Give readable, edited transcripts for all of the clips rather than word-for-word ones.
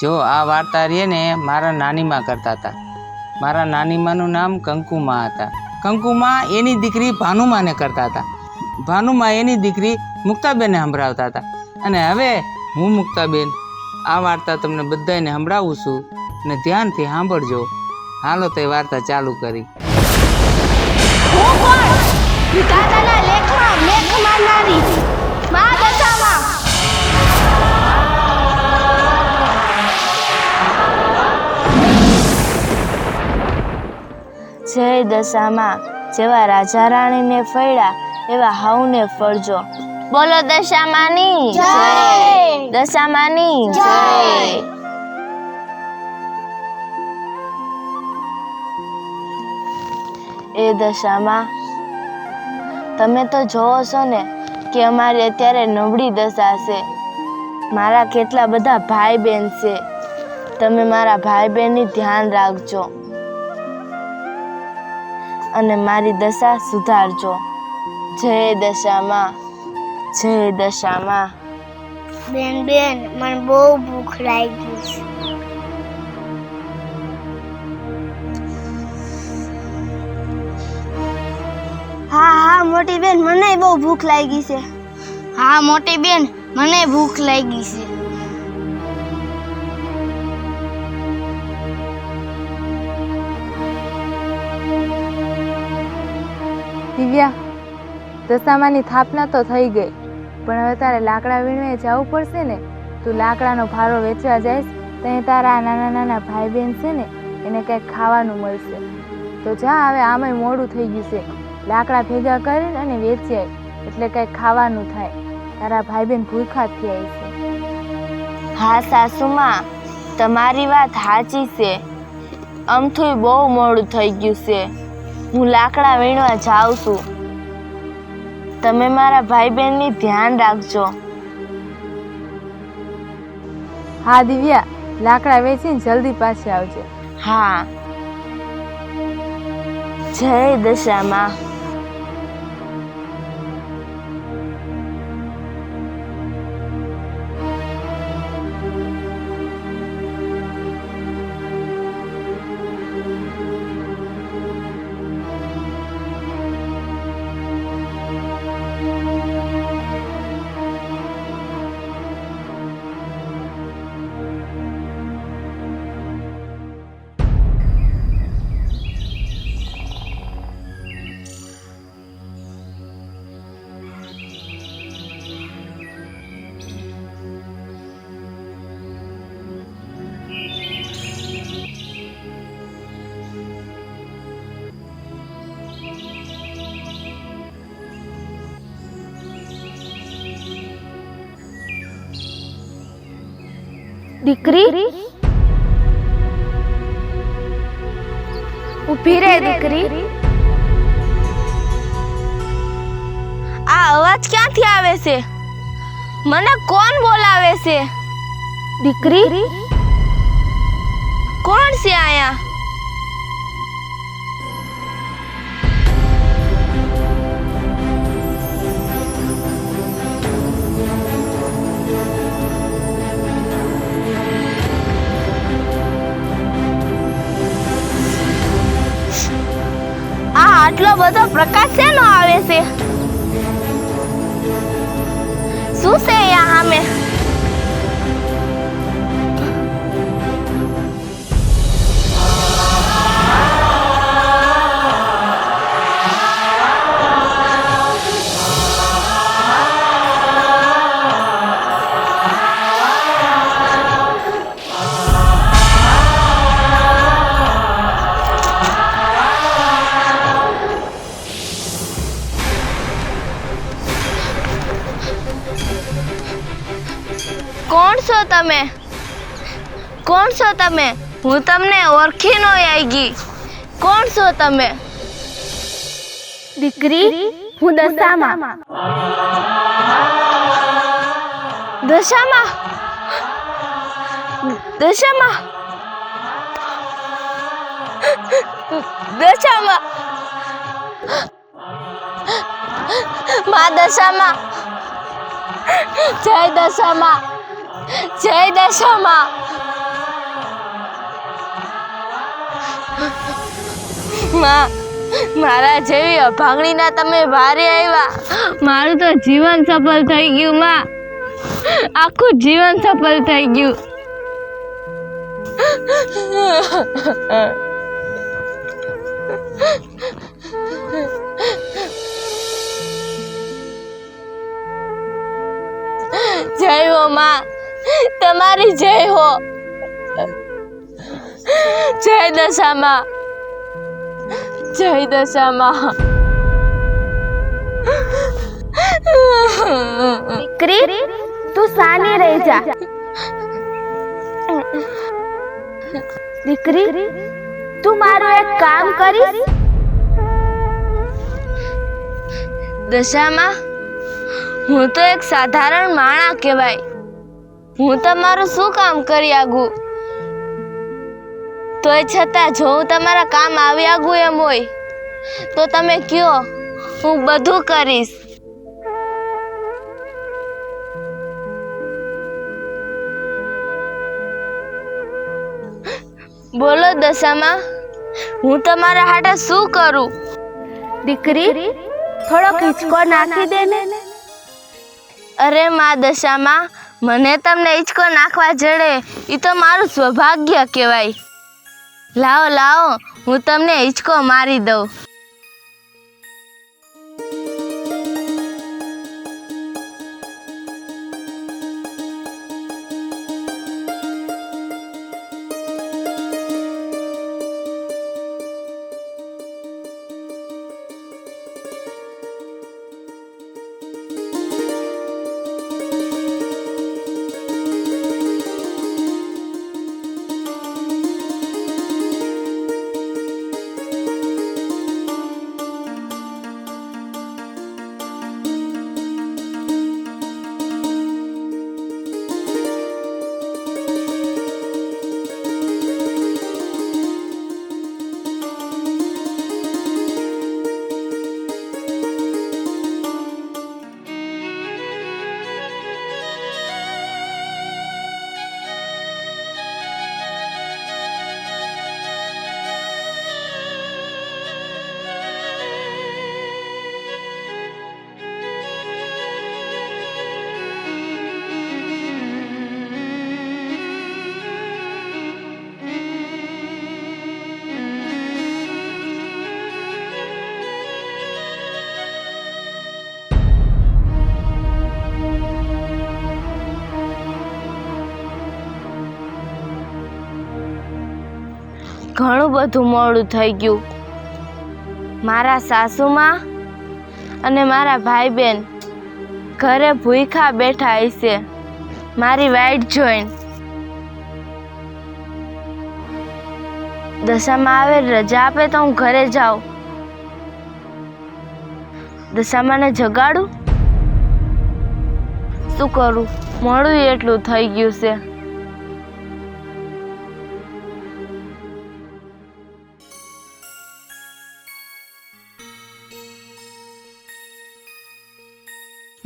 જો આ વાર્તા રે ને મારા નાનીમાં કરતા હતા. મારા નાનીમાનું નામ કંકુમા હતા. કંકુમા એની દીકરી ભાનુમાને કરતા હતા. ભાનુમા એની દીકરી મુક્તાબેનને સંભળાવતા હતા. અને હવે હું મુક્તાબેન આ વાર્તા તમને બધાને સંભળાવું છું અને ધ્યાનથી સાંભળજો. હાલો તે વાર્તા ચાલુ કરી. હું કોણ? વિધાતાના લેખમાં લેખ મારનારી મા દશામાં. જય દશામાં. જેવા રાજા રાણીને ફળ્યા એવા હાઉને ફળજો. બોલો દશામાની જય. દશામાની જય. એ દશામાં, તમે તો જોવો છો ને કે અમારી અત્યારે નબળી દશા છે. મારા કેટલા બધા ભાઈ બહેન છે. તમે મારા ભાઈ બહેનની ધ્યાન રાખજો અને મારી દશા સુધારજો. જય દશામાં. જય દશામાં. બેન મને બહુ ભૂખ લાગી છે. હા મોટી બેન મને બહુ ભૂખ લાગી છે. હા મોટી બેન મને ભૂખ લાગી છે. દિવ્યા, દશામાની સ્થાપના તો થઈ ગઈ, પણ હવે તારે લાકડા વીણવા જવું પડશે ને. તું લાકડાનો ભારો વેચવા જઈશ ત્યાં તારા નાના નાના ભાઈ બહેન છે ને એને કંઈક ખાવાનું મળશે. તો જા, હવે આમાંય મોડું થઈ ગયું છે. લાકડા ભેગા કરીને અને વેચી આય એટલે કંઈક ખાવાનું થાય. તારા ભાઈ બહેન ભૂખા થઈ છે. હા સાસુમાં, તમારી વાત સાચી છે. અમથુંય બહુ મોડું થઈ ગયું છે. હું લાકડા વીણવા જાઉં છું. તમે મારા ભાઈ બહેનની ધ્યાન રાખજો. હા દિવ્યા, લાકડા વેચીને જલ્દી પાછી આવજે. હા. જય દશામાં. દીકરી, ઊભી રહે દીકરી. આ અવાજ ક્યાંથી આવે છે? મને કોણ બોલાવે છે? દીકરી, કોણ છે આયા? આટલો બધો પ્રકાશ શેનો આવે છે? શું છે અહીંયા સામે? કોણ છો તમે? કોણ છો તમે? હું તમને ઓળખી ન આવી. કોણ છો તમે? દીકરી, હું દશામાં. દશામાં? દશામાં? દશામાં? મા દશામાં. જય દશામાં. જય દશામાં. માં, મારા જેવી અભાગણીના તમે વારે આવ્યા. મારું તો જીવન સફળ થઈ ગયું માં. આખું જીવન સફળ થઈ ગયું. જય હો માં, તમારી જય હો. જય દશામાં, જય દશામાં. દીકરી તું સાની રહી જા. દીકરી તું મારું એક કામ કરીશ. દશામાં, હું તો એક સાધારણ માણા કહેવાય. હું તમારું શું કામ કરી આગું? તોય છતાં જો હું તમારા કામ આવી આગું એમ હોય તો તમે કયો, હું બધું કરીશ. બોલો દશામાં, હું તમારા હાટે શું કરું? દીકરી થોડો હિંચકો નાખી દે ને. અરે માં દશામાં, મને તમને હિંચકો નાખવા જડે એ તો મારું સૌભાગ્ય કહેવાય. લાવો લાવો, હું તમને હિંચકો મારી દઉં. ઘણું બધું મોડું થઈ ગયું. મારા સાસુમાં અને મારા ભાઈ બહેન ઘરે ભૂખ્યા બેઠા હશે મારી વાઈટ જોઈને. દશામાં આવે રજા આપે તો હું ઘરે જાઉં. દશામાને જગાડું? શું કરું, મોડું એટલું થઈ ગયું છે.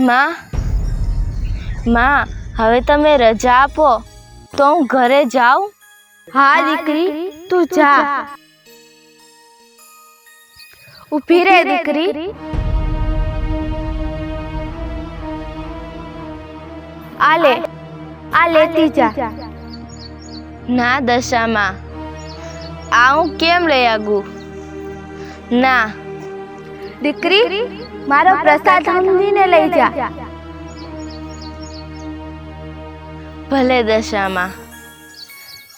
માં, માં, હવે તમે રજા આપો તો હું ઘરે જાઉં. હા દીકરી તું જા. ઊભી રહે દીકરી. આ લેતી જા. ના દશામાં, આ હું કેમ લઈ આગું? ના દીકરી મારો પ્રસાદ સમજીને લઈ જા. ભલે દશામાં.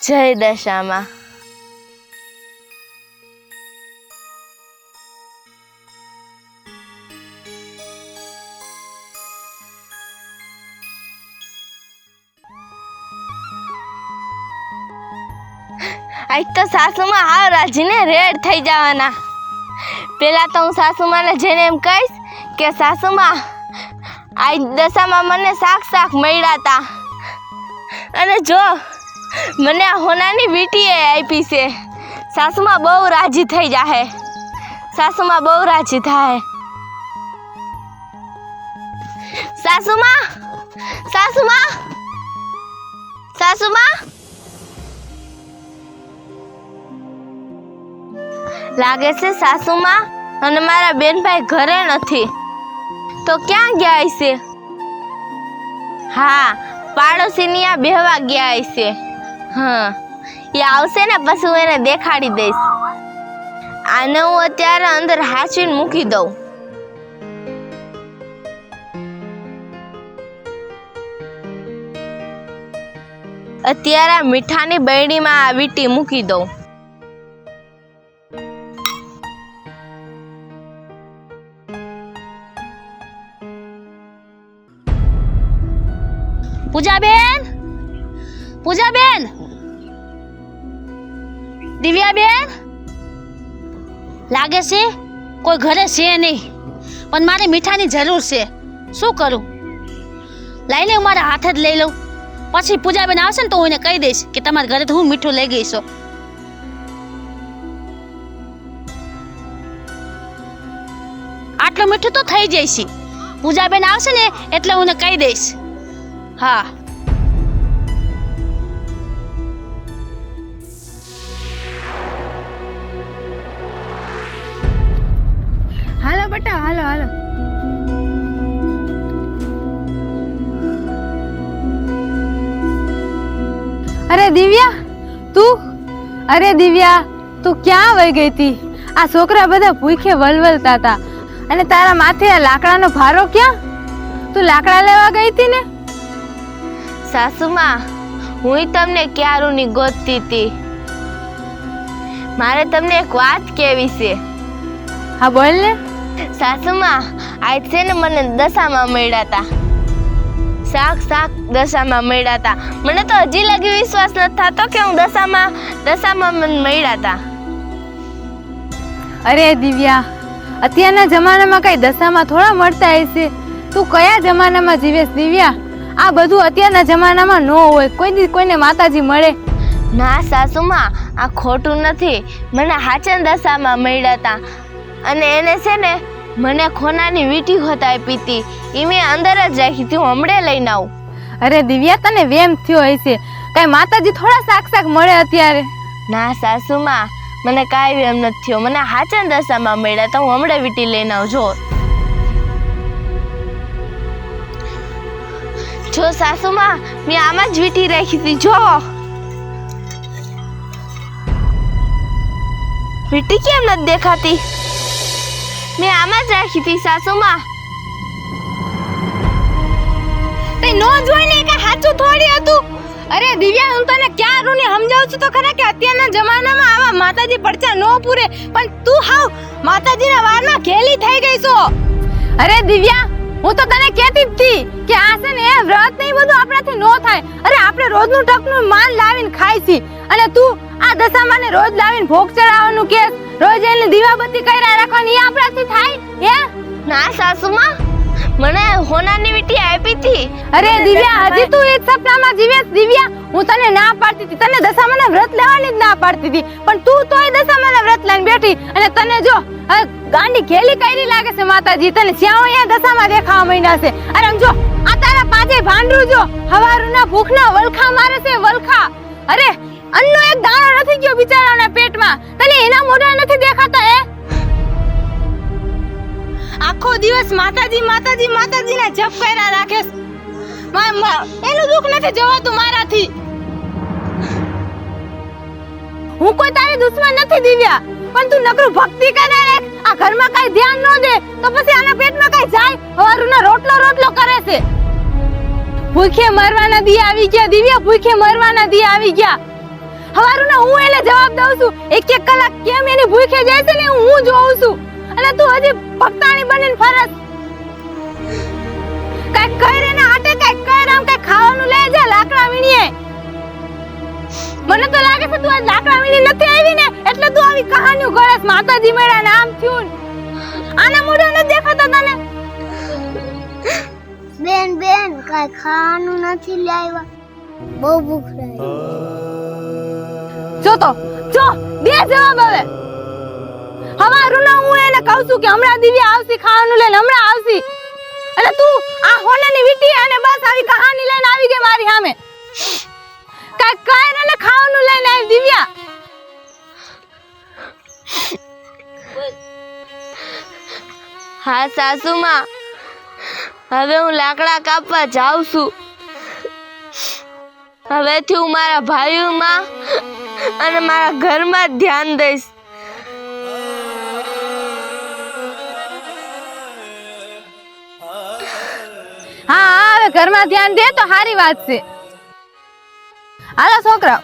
જય દશામાં. આજ તો સાસુમાં હાવ રાજીને રેડ થઈ જવાના. પેલા તો હું સાસુમાને જઈને એમ કહીશ કે સાસુમાં, આજ દશામાં મને શાક મળ્યા હતા અને જો મને આ હોનાની વીંટીએ આપી છે. સાસુમાં બહુ રાજી થઈ જાહે. સાસુમાં બહુ રાજી થાય. સાસુમાં, સાસુમાં, સાસુમાં. લાગે છે સાસુમાં અને મારા બેનભાઈ ઘરે નથી. તો ક્યાં ગયા હશે? હા, પાડોશીની આ બેહવા ગયા હશે. હા, એ આવશે ને પછી હું એને દેખાડી દઈશ. આને હું અત્યારે અંદર હાચવીને મૂકી દઉં. અત્યારે મીઠાની બરણીમાં આ વીંટી મૂકી દઉં. પૂજાબેન, પૂજાબેન, દિવ્યાબેન, લાગે છે કોઈ ઘરે છે નહીં, પણ મારે મીઠાની જરૂર છે. શું કરું? લઈને હું મારા હાથે જ લઈ લઉં. પછી પૂજાબેન આવશે ને તો હું એને કહી દઈશ કે તમારા ઘરેથી હું મીઠું લઈ ગઈ છું. આટલું મીઠું તો થઈ જાય છે. પૂજાબેન આવશે ને એટલે હું એને કહી દઈશ. હા, હાલો બટા, હાલો હાલો. અરે દિવ્યા, તું ક્યાં વહી ગઈ હતી? આ છોકરા બધા ભૂખે વલવલતા હતા અને તારા માથે આ લાકડાનો ભારો ક્યાં? તું લાકડા લેવા ગઈ હતી ને? સાસુમાં, હું તમને ક્યારુંની ગોતતી હતી. મારે તમને એક વાત કહેવી છે. હા બોલ ને. સાસુમાં, આજ છે ને મને દશામાં મળ્યા હતા. શાક દશામાં મળ્યા હતા. મને તો હજી લગી વિશ્વાસ નથી થતો કે હું દશામાં મને મળ્યા હતા. અરે દિવ્યા, અત્યારના જમાનામાં કઈ દશામાં થોડા મળતા હશે. તું કયા જમાનામાં જીવેશ દિવ્યા? આ બધું અત્યારના જમાનામાં ન હોય. કોઈને માતાજી મળે? ના સાસુમાં, આ ખોટું નથી. મને હાચન દશામાં મળ્યા હતા અને એને છે ને મને ખોનાની વીંટી હોત આપી હતી. એ મેં અંદર જ રાખી હતી. હું હમણે લઈને આવું. અરે દિવ્યા, તને વેમ થયો હશે. કઈ માતાજી થોડા શાક મળે અત્યારે? ના સાસુમાં, મને કાંઈ વેમ નથી થયો. મને હાચન દશામાં મળ્યા હતા. હું હમણે વીંટી લઈને આવું. જો સાસુમાં, મેં આમાં જ વીંટી રાખી હતી. જો વીંટી કેમ નથી દેખાતી? મેં આમાં જ રાખી હતી સાસુમાં. તે નો જોઈને કે સાચું થોડી હતું. અરે દિવ્યા, હું તને ક્યાં રૂની સમજાવું છું તો ખરા કે અત્યારના જમાનામાં આવા માતાજી પડચા નો પૂરે, પણ તું હાવ માતાજીના વારમાં ઘેલી થઈ ગઈ છો. અરે દિવ્યા, હું તો તને કહેતી જ હતી કે આ છે ને વ્રત નહીં બધું આપણાથી નો થાય. અરે આપણે રોજનું ટકનું માન લાવીને ખાઈ છી અને તું આ દશામાને રોજ લાવીને ભોગ ચડાવવાનું કે રોજ એને દીવાબત્તી કર્યા રાખવાની એ આપણાથી થાય? હે ના સાસુમાં, મને હોનાની વીંટી આપી હતી. અરે દિવ્યા, હજી તું એ સપનામાં જીવેશ. દિવ્યા, હું તને ના પાડતી હતી. તને દશામાના વ્રત લેવાની જ ના પાડતી હતી, પણ તું તોય દશામાના વ્રત લઈને બેઠી અને તને જો ગાંડી ઘેલી કરી લાગે છે માતાજી. તને શ્યાઓ અહીંયા દશામાં દેખાવા માંડ્યા છે. અરે જો આ તારા પાંચે ભાંડરું જો હવારુના ભૂખના વલખા મારે છે, વલખા. અરે અન્નનો એક દાણો નથી ગયો બિચારાના પેટમાં. તને એના મોઢા નથી દેખાતા? આખો દિવસ માતાજીના જપ કર્યા રાખે. એનું દુઃખ નથી જોવાતું મારાથી. હું કોઈ તારી દુશ્મન નથી દિવ્યા, પણ તું નકરું ભક્તિ કરે રે. આ ઘરમાં કઈ ધ્યાન ન દે તો પછી આના પેટમાં કઈ જાય? હવારુના રોટલો કરે છે. ભૂખે મરવાના દી આવી ગયા દિવ્યા, ભૂખે મરવાના દી આવી ગયા. હવારુના હું એને જવાબ દઉં છું. એક કલાક કેમ એની ભૂખે જાય છે ને હું જોઉં છું, અને તું હજી ભક્તાણી બનીને ફરસ. કઈ કઈ ને આટે કઈ કઈ રામ કઈ ખાવાનું લઈ જા. લાકડા વીણીએ. મને તો લાગે છે તું આજ લાકડા વીણી નથી આવી ને એટલે તું આવી કહાનીઓ ગળસ. માતાજી મેળા નામ થયું. આના મોઢા ન દેખાતા તને? બેન કઈ ખાવાનું નથી લાવ્યા. બહુ ભૂખ લાગી. જો બે જવાબ હવે. હવારુના હું એને કહું છું કે હમણાં દિવ્યા આવશે ખાવાનું લઈને, હમણાં આવશે, અને તું આ હોનાની વીંટી અને બસ આવી કહાની લઈને આવી ગઈ મારી સામે. કાઈ કાઈ ને ખાવાનું લઈને આવી દિવ્યા. હા સાસુમાં, હવે હું લાકડા કાપવા જાઉં છું. હવેથી હું મારા ભાઈઓમાં અને મારા ઘરમાં જ ધ્યાન દઈશ. હા હવે ઘરમાં ધ્યાન દે તો સારી વાત છે. હાલો છોકરાઓ.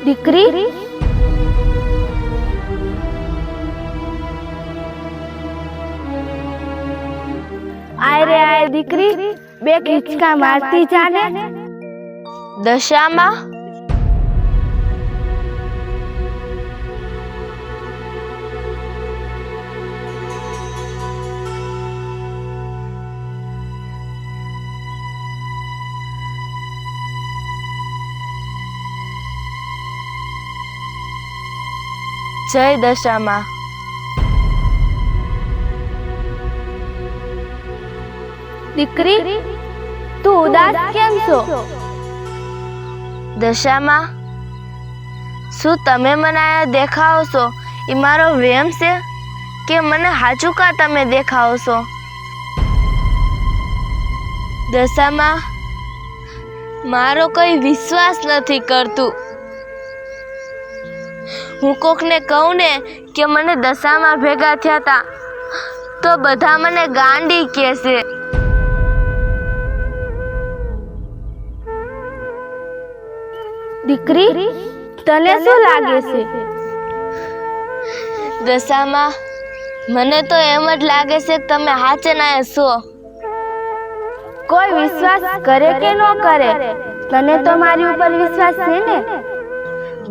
દીકરી, આય રે આય દીકરી, બે ખીચકા મારતી જાને. દશામાં, જય દશામાં. દીકરી, તું ઉદાસ કેમ છો? દશામાં, શું તમે મને આયા દેખાવો છો એ મારો વહેમ છે કે મને હાચું કા તમે દેખાવો છો? દશામાં, મારો કોઈ વિશ્વાસ નથી કરતું. હું કોકને કહું ને કે મને દશામાં ભેગા થયા તા તો બધા મને ગાંડી કહેશે. દીકરી, તને શું લાગે છે? દશામાં, મને તો એમ જ લાગે છે કે તમે હાચે ના છો. કોઈ વિશ્વાસ કરે કે ન કરે, તને તો મારી ઉપર વિશ્વાસ છે ને?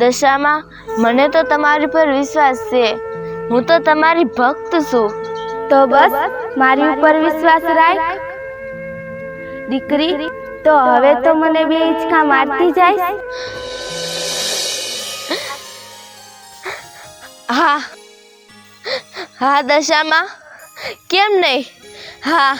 દશામાં, મને તો તમારી પર વિશ્વાસ છે. હું તો તમારી ભક્ત છું. તો બસ મારી ઉપર વિશ્વાસ રાખ. દીકરી, તો હવે તો મને બે હિંચકા મારતી જાય. હા હા દશામાં, કેમ નહીં? હા.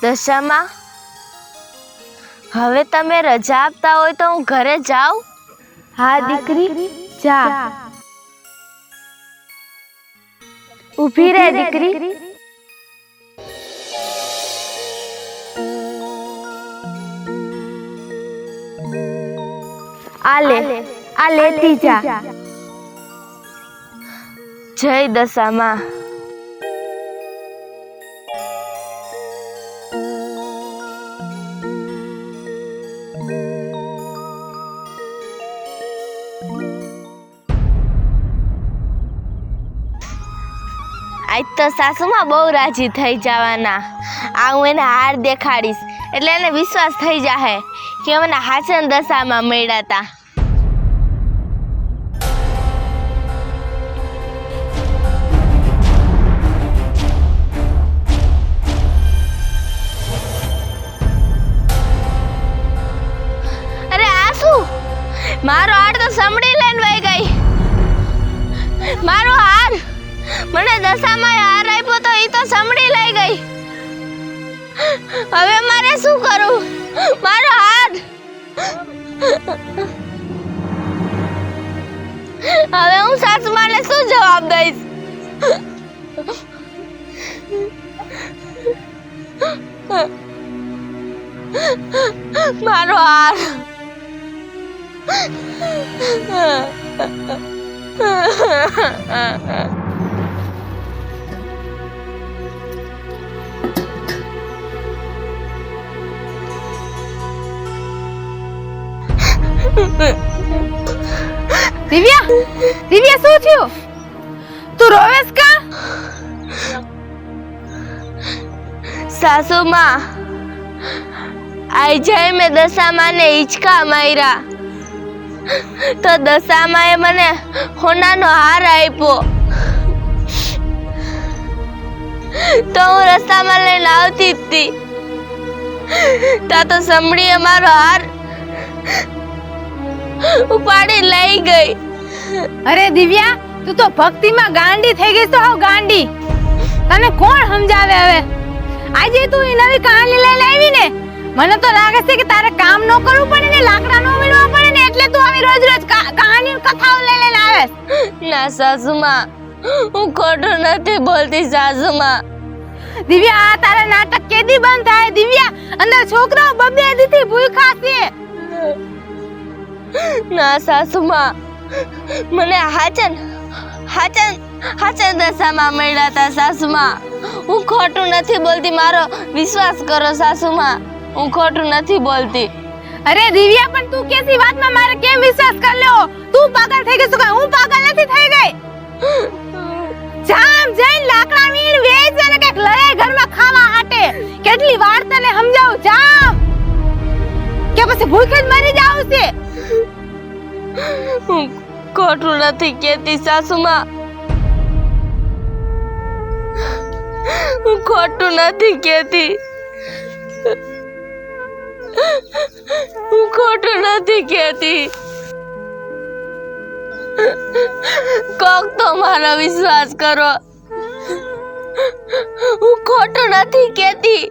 દશામાં, હવે તમે રજા આપતા હોય તો હું ઘરે જાઉં? હા દીકરી, જા. ઊભી રહે દીકરી. આ લેતી જા. જય દશામાં. આજ તો સાસુમાં બહુ રાજી થઈ જવાના. આ હું એને હાર દેખાડીશ એટલે એને વિશ્વાસ થઈ જાહે કે મને હાચન દશામાં મળ્યા હતા. અરે આ શું? મારો હાર તો સમડી લઈને વહી ગઈ. મારો હાર, મને દશામાં હાર આપ્યો તો ઈ તો સમડી લઈ ગઈ. હવે મારે શું કરું? મારો હાથ. હવે હું સાસુમાને શું જવાબ દઈશ? મારો હાથ. દિવ્યા, દિવ્યા શું થયું? તું રોવેસ કા? સાસુમાં, આઈ જાય મેં દશામાને હિંચકા માર્યા તો દશામાએ મને હોનાનો હાર આપ્યો. તો હું રસ્તામાં લઈને આવતી હતી ત્યાં તો સમડીએ મારો હાર ઉપાડી લઈ ગઈ. અરે દિવ્યા, તું તો ભક્તિમાં ગાંડી થઈ ગઈ છો. હાવ ગાંડી. તને કોણ સમજાવે હવે? આજે તું એ નવી કહાની લઈને આવી ને, મને તો લાગે છે કે તારે કામ ન કરવું પડે ને, લાકડા ન વીણવા પડે ને, એટલે તું આવી રોજ રોજ કહાની કથાઓ લઈને આવેસ. ના સાસુમાં, હું ખોટું નથી બોલતી સાસુમાં. દિવ્યા, આ તારા નાટક કેદી બંધ થાય? દિવ્યા, અંદર છોકરાઓ બબે દીથી ભૂખ્યા છે. ના સાસુમાં, મને હાચન દશામાં મળ્યા હતા સાસુમાં. હું ખોટું નથી બોલતી, મારો વિશ્વાસ કરો સાસુમાં, હું ખોટું નથી બોલતી. અરે દિવ્યા, પણ તું કેસી વાતમાં મારે કેમ વિશ્વાસ કરી લેવો? તું પાગલ થઈ ગઈ છો કે હું પાગલ નથી થઈ ગઈ? જામ જઈને લાકડા વીણ વેચ અને કઈક લડાઈ ઘરમાં ખાવા હાટે. કેટલી વાર તને સમજાવું? જામ કે પછી ભૂખે જ મરી જાવ છે? હું ખોટું નથી કહેતી સાસુમાં, હું ખોટું નથી કહેતી, હું ખોટું નથી કહેતી. કોક તો મારો વિશ્વાસ કરો, હું ખોટું નથી કહેતી.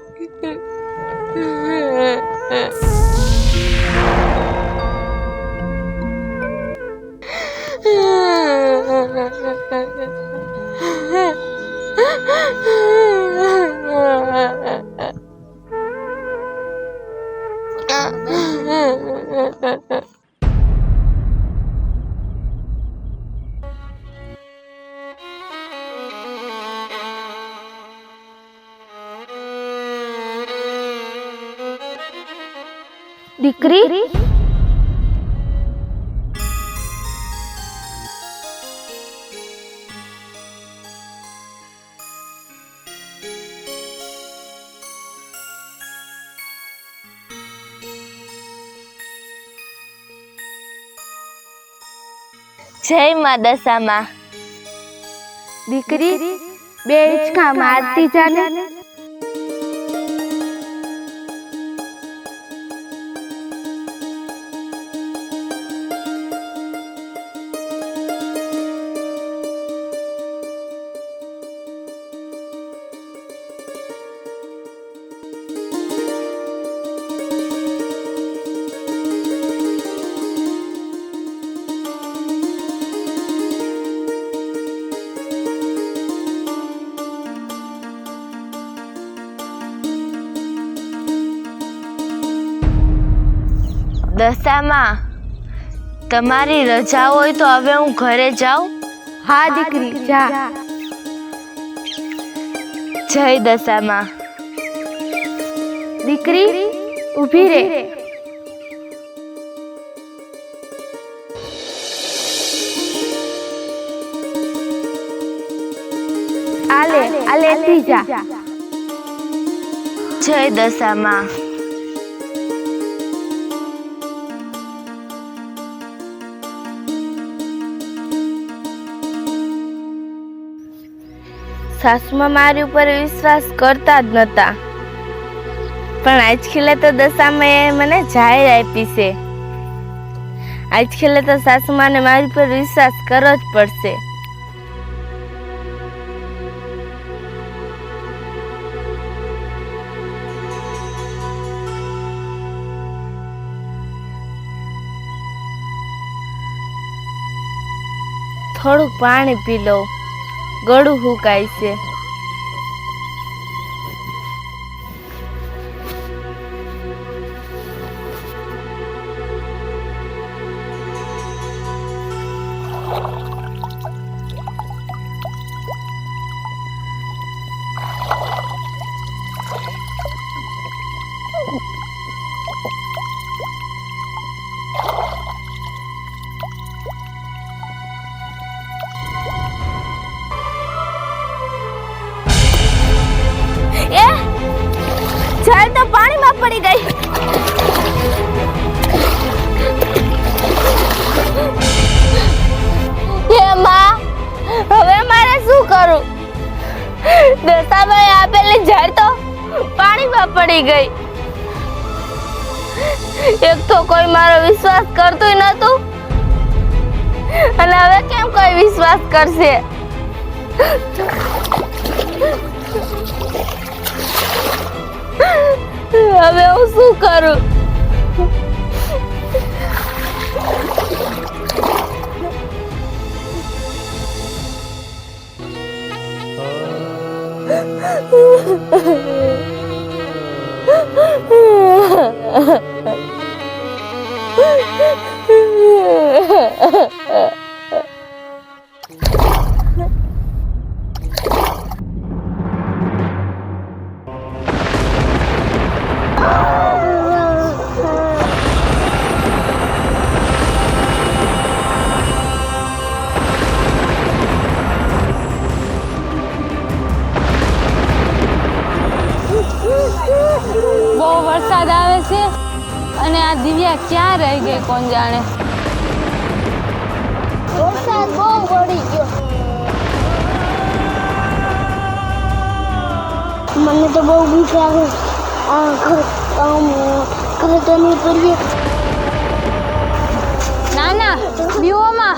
દીકરી, જય મા દશામાં. દીકરી, બે હિંચકા મારતી જાને. દશામાં, તમારી રજા હોય તો હવે હું ઘરે જાઉં? હા દીકરી, જા. જય દશામાં. દીકરી, ઊભી રહે. આ લેતી જા. જય દશામાં. સાસુમાં મારી ઉપર વિશ્વાસ કરતા જ નતા, પણ આજ ખેલે તો દશામાં મને જાહેર આપી છે. આજ ખેલે તો સાસુમાને મારી પર વિશ્વાસ કરવો જ પડશે. થોડુંક પાણી પી લઉં, ગળું હુકાય છે. ઝાડ તો પાણીમાં પડી ગઈ. હે માં, હવે મારે શું કરું? દશાભાઈ આપેલી ઝાડ તો પાણીમાં પડી ગઈ. એક તો કોઈ મારો વિશ્વાસ કરતું નતું, અને હવે કેમ કોઈ વિશ્વાસ કરશે? હવે હું શું કરું? બહુ વરસાદ આવે છે અને આ દિવ્યા ક્યાં રહી ગઈ કોણ જાણે. વરસાદ બહુ પડી ગયો. મને તો બહુ બીક લાગે. ના ના બીઓમાં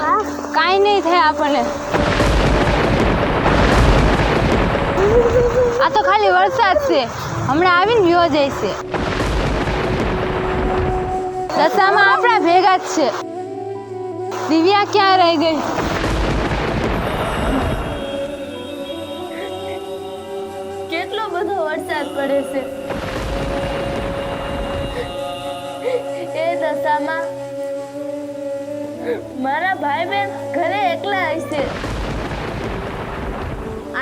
કાંઈ નહીં થાય આપણને. આ તો ખાલી વરસાદ છે, હમણાં આવીને વિયો જાય છે. દશામાં આપણા ભેગા જ છે. દિવ્યા ક્યાં રહી ગઈ? કેટલો બધો વરસાદ પડે છે. એ દશામાં મારા ભાઈ બહેન ઘરે એકલા હશે.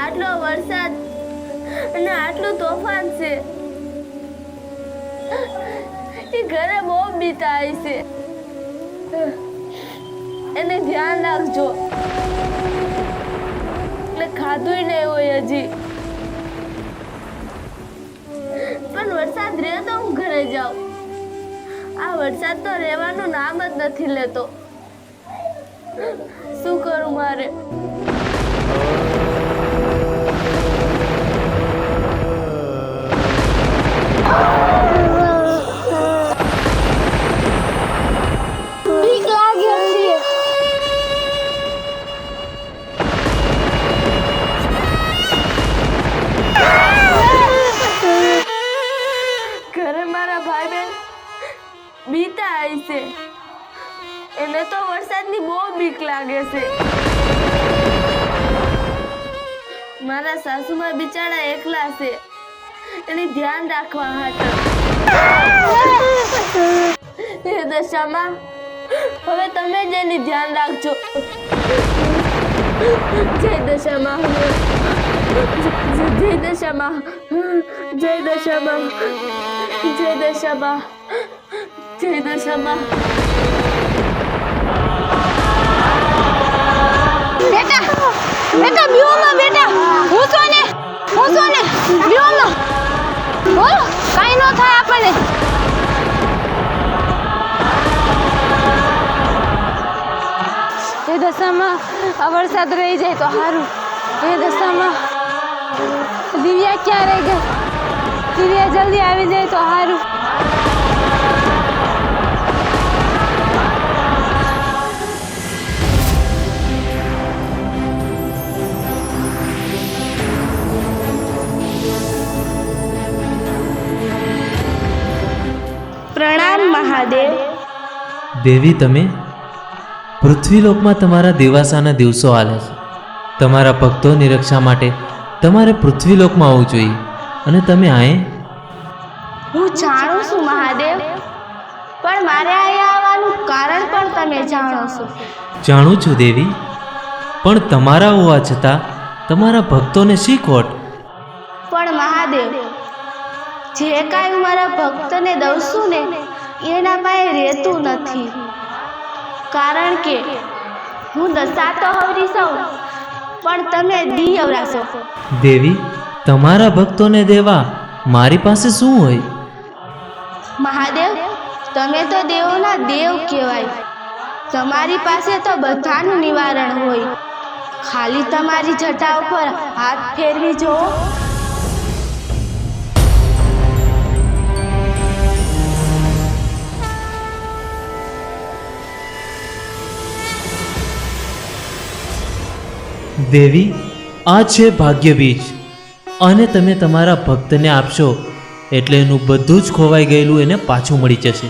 આટલો વરસાદ અને આટલું તોફાન છે, એ ઘરે બહુ બીતા હશે. એને ધ્યાન રાખજો, એટલે ખાધું નહીં હોય હજી. પણ વરસાદ રહે તો હું ઘરે જાઉં. આ વરસાદ તો રહેવાનું નામ જ નથી લેતો. શું કરું મારે? બીક લાગે છે. ઘરે મારા ભાઈ બહેન બીતા હશે. એને તો વરસાદની બહુ બીક લાગે છે. મારા સાસુમાં બિચારા એકલા છે, એની ધ્યાન રાખવા હાટર. હે દશામાં, હવે તમે જ એની ધ્યાન રાખજો. જય દશામાં, જય દશામાં, જય દશામાં, જય દશામાં, જય દશામાં. બેટા બેટા બીઓમાં બેટા, હું છો ને બીઓમાં. બોલો કાંઈ ન થાય આપણને. એ દશામાં આ વરસાદ રહી જાય તો સારું. એ દશામાં દિવ્યા ક્યાં રહી ગઈ? દિવ્યા જલ્દી આવી જાય તો સારું. પ્રણામ મહાદેવ. દેવી, તમે પૃથ્વીલોકમાં તમારા દેવાસાના દિવસો હાલે છે. તમારા ભક્તોની રક્ષા માટે તમારે પૃથ્વીલોકમાં આવવું જોઈએ અને તમે આએ હું જાણું છું મહાદેવ, પણ મારે અહીંયા આવવાનું કારણ પણ તમે જાણો છો. જાણું છું દેવી, પણ તમારા હોવા છતાં તમારા ભક્તોને શી ખોટ? પણ મહાદેવ, જે કાંઈ હું મારા ભક્તને દઉં છું ને એના પાસે રહેતું નથી. કારણ કે હું દશા તો હવરી છું, પણ તમે દી અવરાશો. દેવી, તમારા ભક્તોને દેવા મારી પાસે શું હોય? મહાદેવ, તમે તો દેવોના દેવ કહેવાય. તમારી પાસે તો બધાનું નિવારણ હોય. ખાલી તમારી જટા ઉપર હાથ ફેરવી જુઓ. દેવી, આ છે ભાગ્ય બીજ, અને તમે તમારા ભક્તને આપશો એટલે એનું બધું જ ખોવાઈ ગયેલું એને પાછું મળી જશે.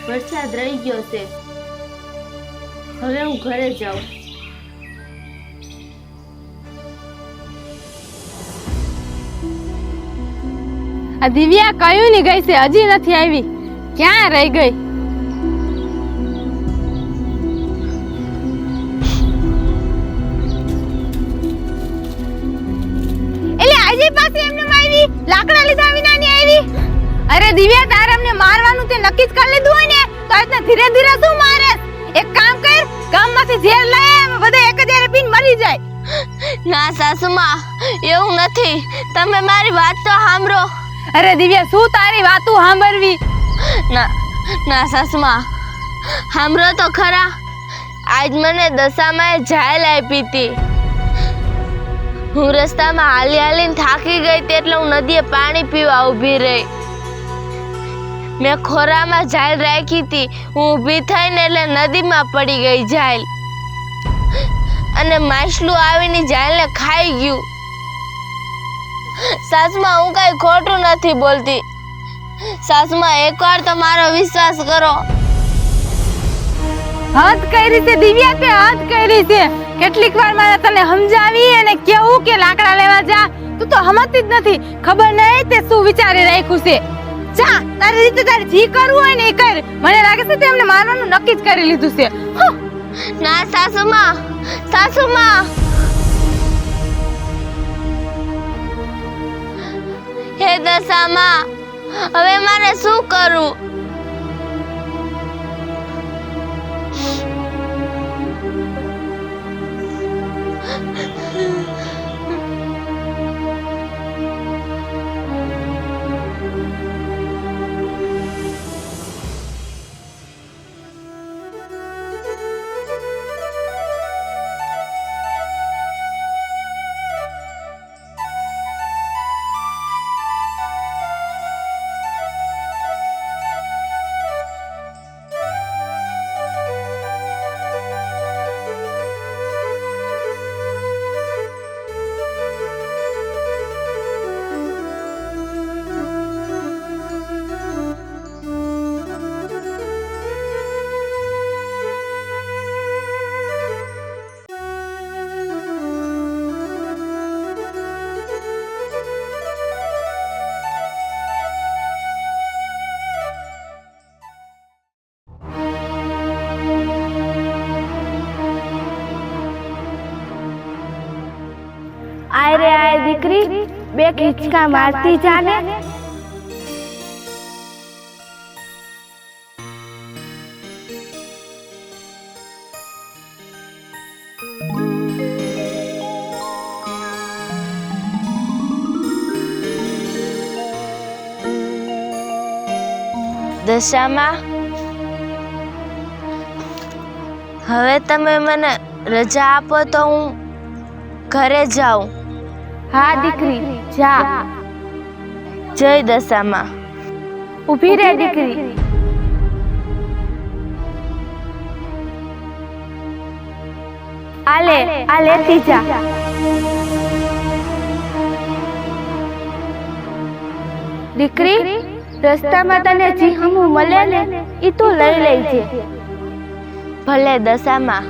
વરસાદ રહી ગયો છે, હવે હું ઘરે જાઉં. આ દિવ્યા કયું ની ગઈ છે, હજી નથી આવી. ક્યાં રહી ગઈ? એટલે આજે પાસે એમને આવી લાકડા લીધા વિના ની આવી. અરે દિવ્યા, તારે અમને મારવાનું તે નક્કી જ કરી લીધું હોય ને તો આજના ધીરે ધીરે શું મારે? એક કામ કર, ગામમાંથી ઝેર લઈ અમે બધા એક જ હારે પીને મરી જાય. ના સાસુમાં, એવું નથી. તમે મારી વાત તો સાંભળો. અરે દિવ્યા, શું તારી વાતું સાંભળવી? ના સાસુમાં, સાંભળો તો ખરા. આજ મને દશામાં જાયલ આપી હતી. હું રસ્તામાં હાલી હાલીને થાકી ગઈ એટલે હું નદીએ પાણી પીવા ઊભી રહી. મેં ખોરામાં જાયલ રાખી હતી. હું ઊભી થઈને એટલે નદીમાં પડી ગઈ જાયલ, અને માછલું આવીને જાયલને ખાઈ ગયું. સાસુમાં, હું કઈ ખોટું નથી બોલતી. સાસુમાં, એકવાર તો મારો વિશ્વાસ કરો. હદ કરી છે દિવ્યા, તે હદ કરી છે. કેટલીક વાર મારે તને સમજાવી અને કેવું કે લાકડા લેવા જા, તું તો સમજતી જ નથી. ખબર નહીં તે શું વિચારી રાખ્યું છે. જા, તારી રીતે તારે જી કરવું હોય ને એ કર. મને લાગે છે તે અમને મારવાનું નક્કી જ કરી લીધું છે. ના સાસુમાં, સાસુમાં, હે દશામાં, હવે મારે શું કરવું? આય રે આય દીકરી, બે ખીચકા મારતી જાને. દશામાં, હવે તમે મને રજા આપો તો હું ઘરે જાઉં. હા દીકરી, જા. જય દશામાં. ઊભી રહે દીકરી. આ લેતી જા. દીકરી, રસ્તામાં તને જી હમું મળે ને ઈ તું લઈ લેજે. ભલે દશામાં.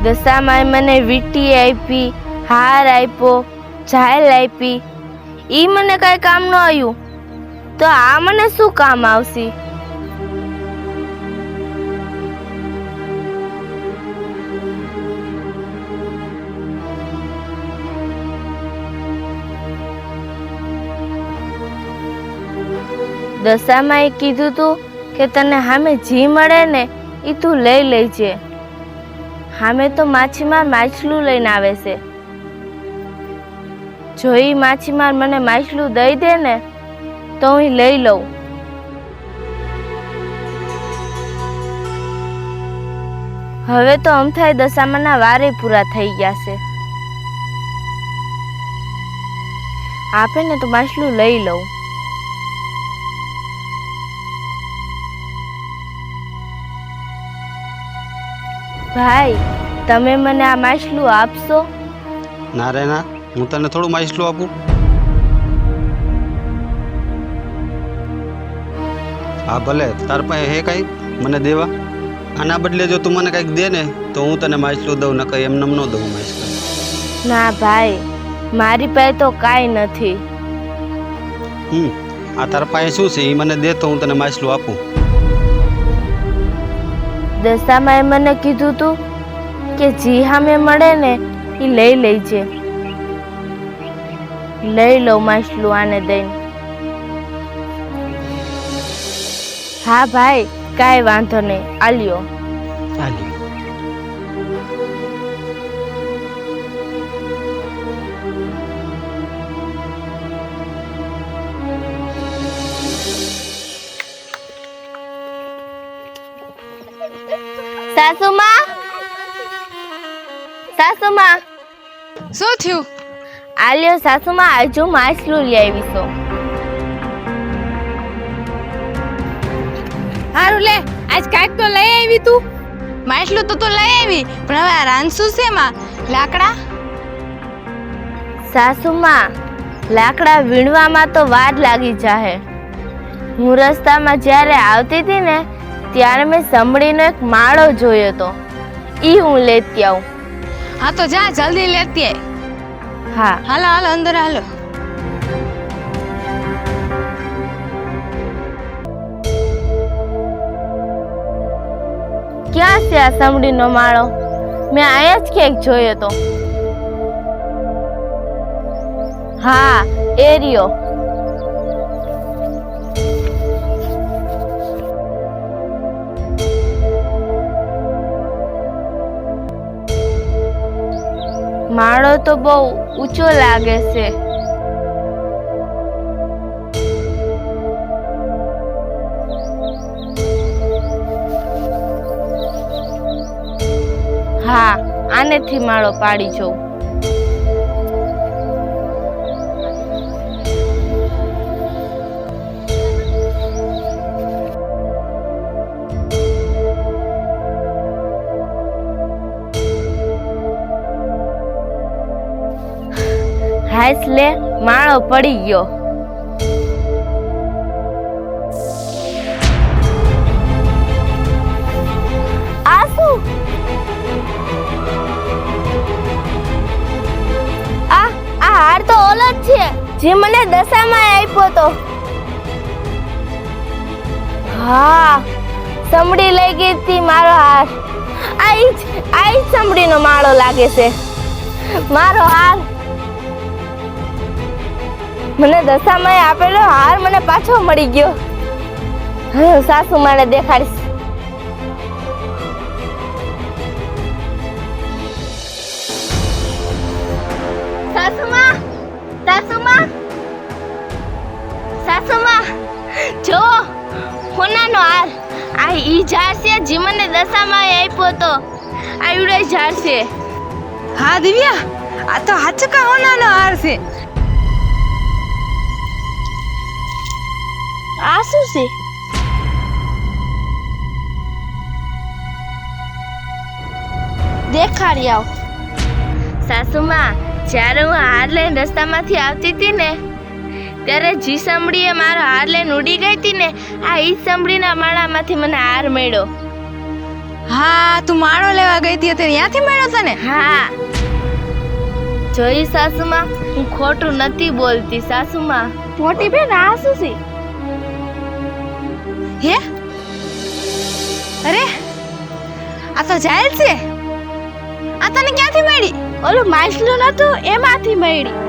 દશામાં મને વીંટી આપી, હાર આપ્યો, ઝાલ આપી. ઈ મને કઈ કામ ન આવ્યું તો આ મને શું કામ આવશે? દશામાં એ કીધું તું કે તને સામે જી મળે ને ઈ તું લઈ લેજે. સામે તો માછીમાર માછલું લઈને આવે છે. જો ઈ માછીમાર મને માછલું દઈ દે ને તો હું લઈ લઉં. હવે તો અમથાય દશામાના વારે પૂરા થઈ ગયા છે. આપે ને તો માછલું લઈ લઉં. ભાઈ, તમે મને આ માછલું આપશો? ના રે ના, હું તને થોડું માછલું આપું. હા ભલે, તાર પાસે હે કઈ મને દેવા? આના બદલે જો તું મને કંઈક દે ને તો હું તને માછલું દઉં, ન કઈ એમને ન દઉં માછલું. ના ભાઈ, મારી પાસે તો કાંઈ નથી. આ તાર પાસે શું છે એ મને દે તો હું તને માછલું આપું. દશામાં મને કીધું તું કે જી હામે મળે ને એ લઈ લેજે. લઈ લઉં માછલું આને દઈને. હા ભાઈ, કાંઈ વાંધો નહીં, આલ્યો. હાલી. સાસુમાં, સાસુમાં. શું થયું? આલ્યો સાસુમાં, આજુ માછલું લઈ આવી છો. હારું લે, આજ કાંઈક તો લઈ આવી તું. માછલું તો લઈ આવી, પણ હવે આ રાંધશું શેમાં? લાકડા? સાસુમાં, લાકડા વીણવામાં તો વાર લાગી જાહે. હું રસ્તામાં જ્યારે આવતી હતી ને ત્યારે મેં સમડીનો એક માળો જોયો હતો. ઈ હું લેતી આવું. હા તો જા, જલ્દી લેતી આય. હા. હાલો હાલો, અંદર હાલો. ક્યાં છે આ સમડીનો માળો? મેં આયા જ ક્યાંક જોયો હતો. હા, એ રહ્યો. માળો તો બહુ ઊંચો લાગે છે. હા, આનેથી માળો પાડી જોઉં. હાસ લે, માળો પડી ગયો. આ શું? આ હાર તો ઓલો જ છે જે મને દશામાં આપ્યો તો. હા, સમડી લઈ ગઈ હતી મારો હાર. આ આ ઈ ચમડીનો માળો લાગે છે. મારો હાર, મને દશામાં આપેલો હાર મને પાછો મળી ગયો. હવે હું સાસુમાને દેખાડીશ. સાસુમા, સાસુમા, સાસુમા, જો હોનાનો હાર. આ ઈ ઝાડ છે જે મને દશામાં આપ્યો હતો. આવડે ઝાડ છે. હા દિવ્યા, આ તો હાચકા હોનાનો હાર છે. આ શું છે? દેખાડી આવ. સાસુમા, જ્યારે હું હાર લઈને રસ્તામાંથી આવતી હતી ને ત્યારે જી સમડીએ મારો હાર લઈને ઉડી ગઈ હતી ને, આ ઈ સમડીના માળામાંથી મને હાર મળ્યો. હા, તું માળો લેવા ગઈ હતી તે ત્યાંથી મળ્યો તને? હા, જોઈ સાસુમા, હું ખોટું નથી બોલતી. સાસુમા, મોટી બેન આ શું છે? હે, અરે આ તો જાયલ છે. આ તને ક્યાંથી મળી? ઓલું માછલું નતું એમાંથી મળી.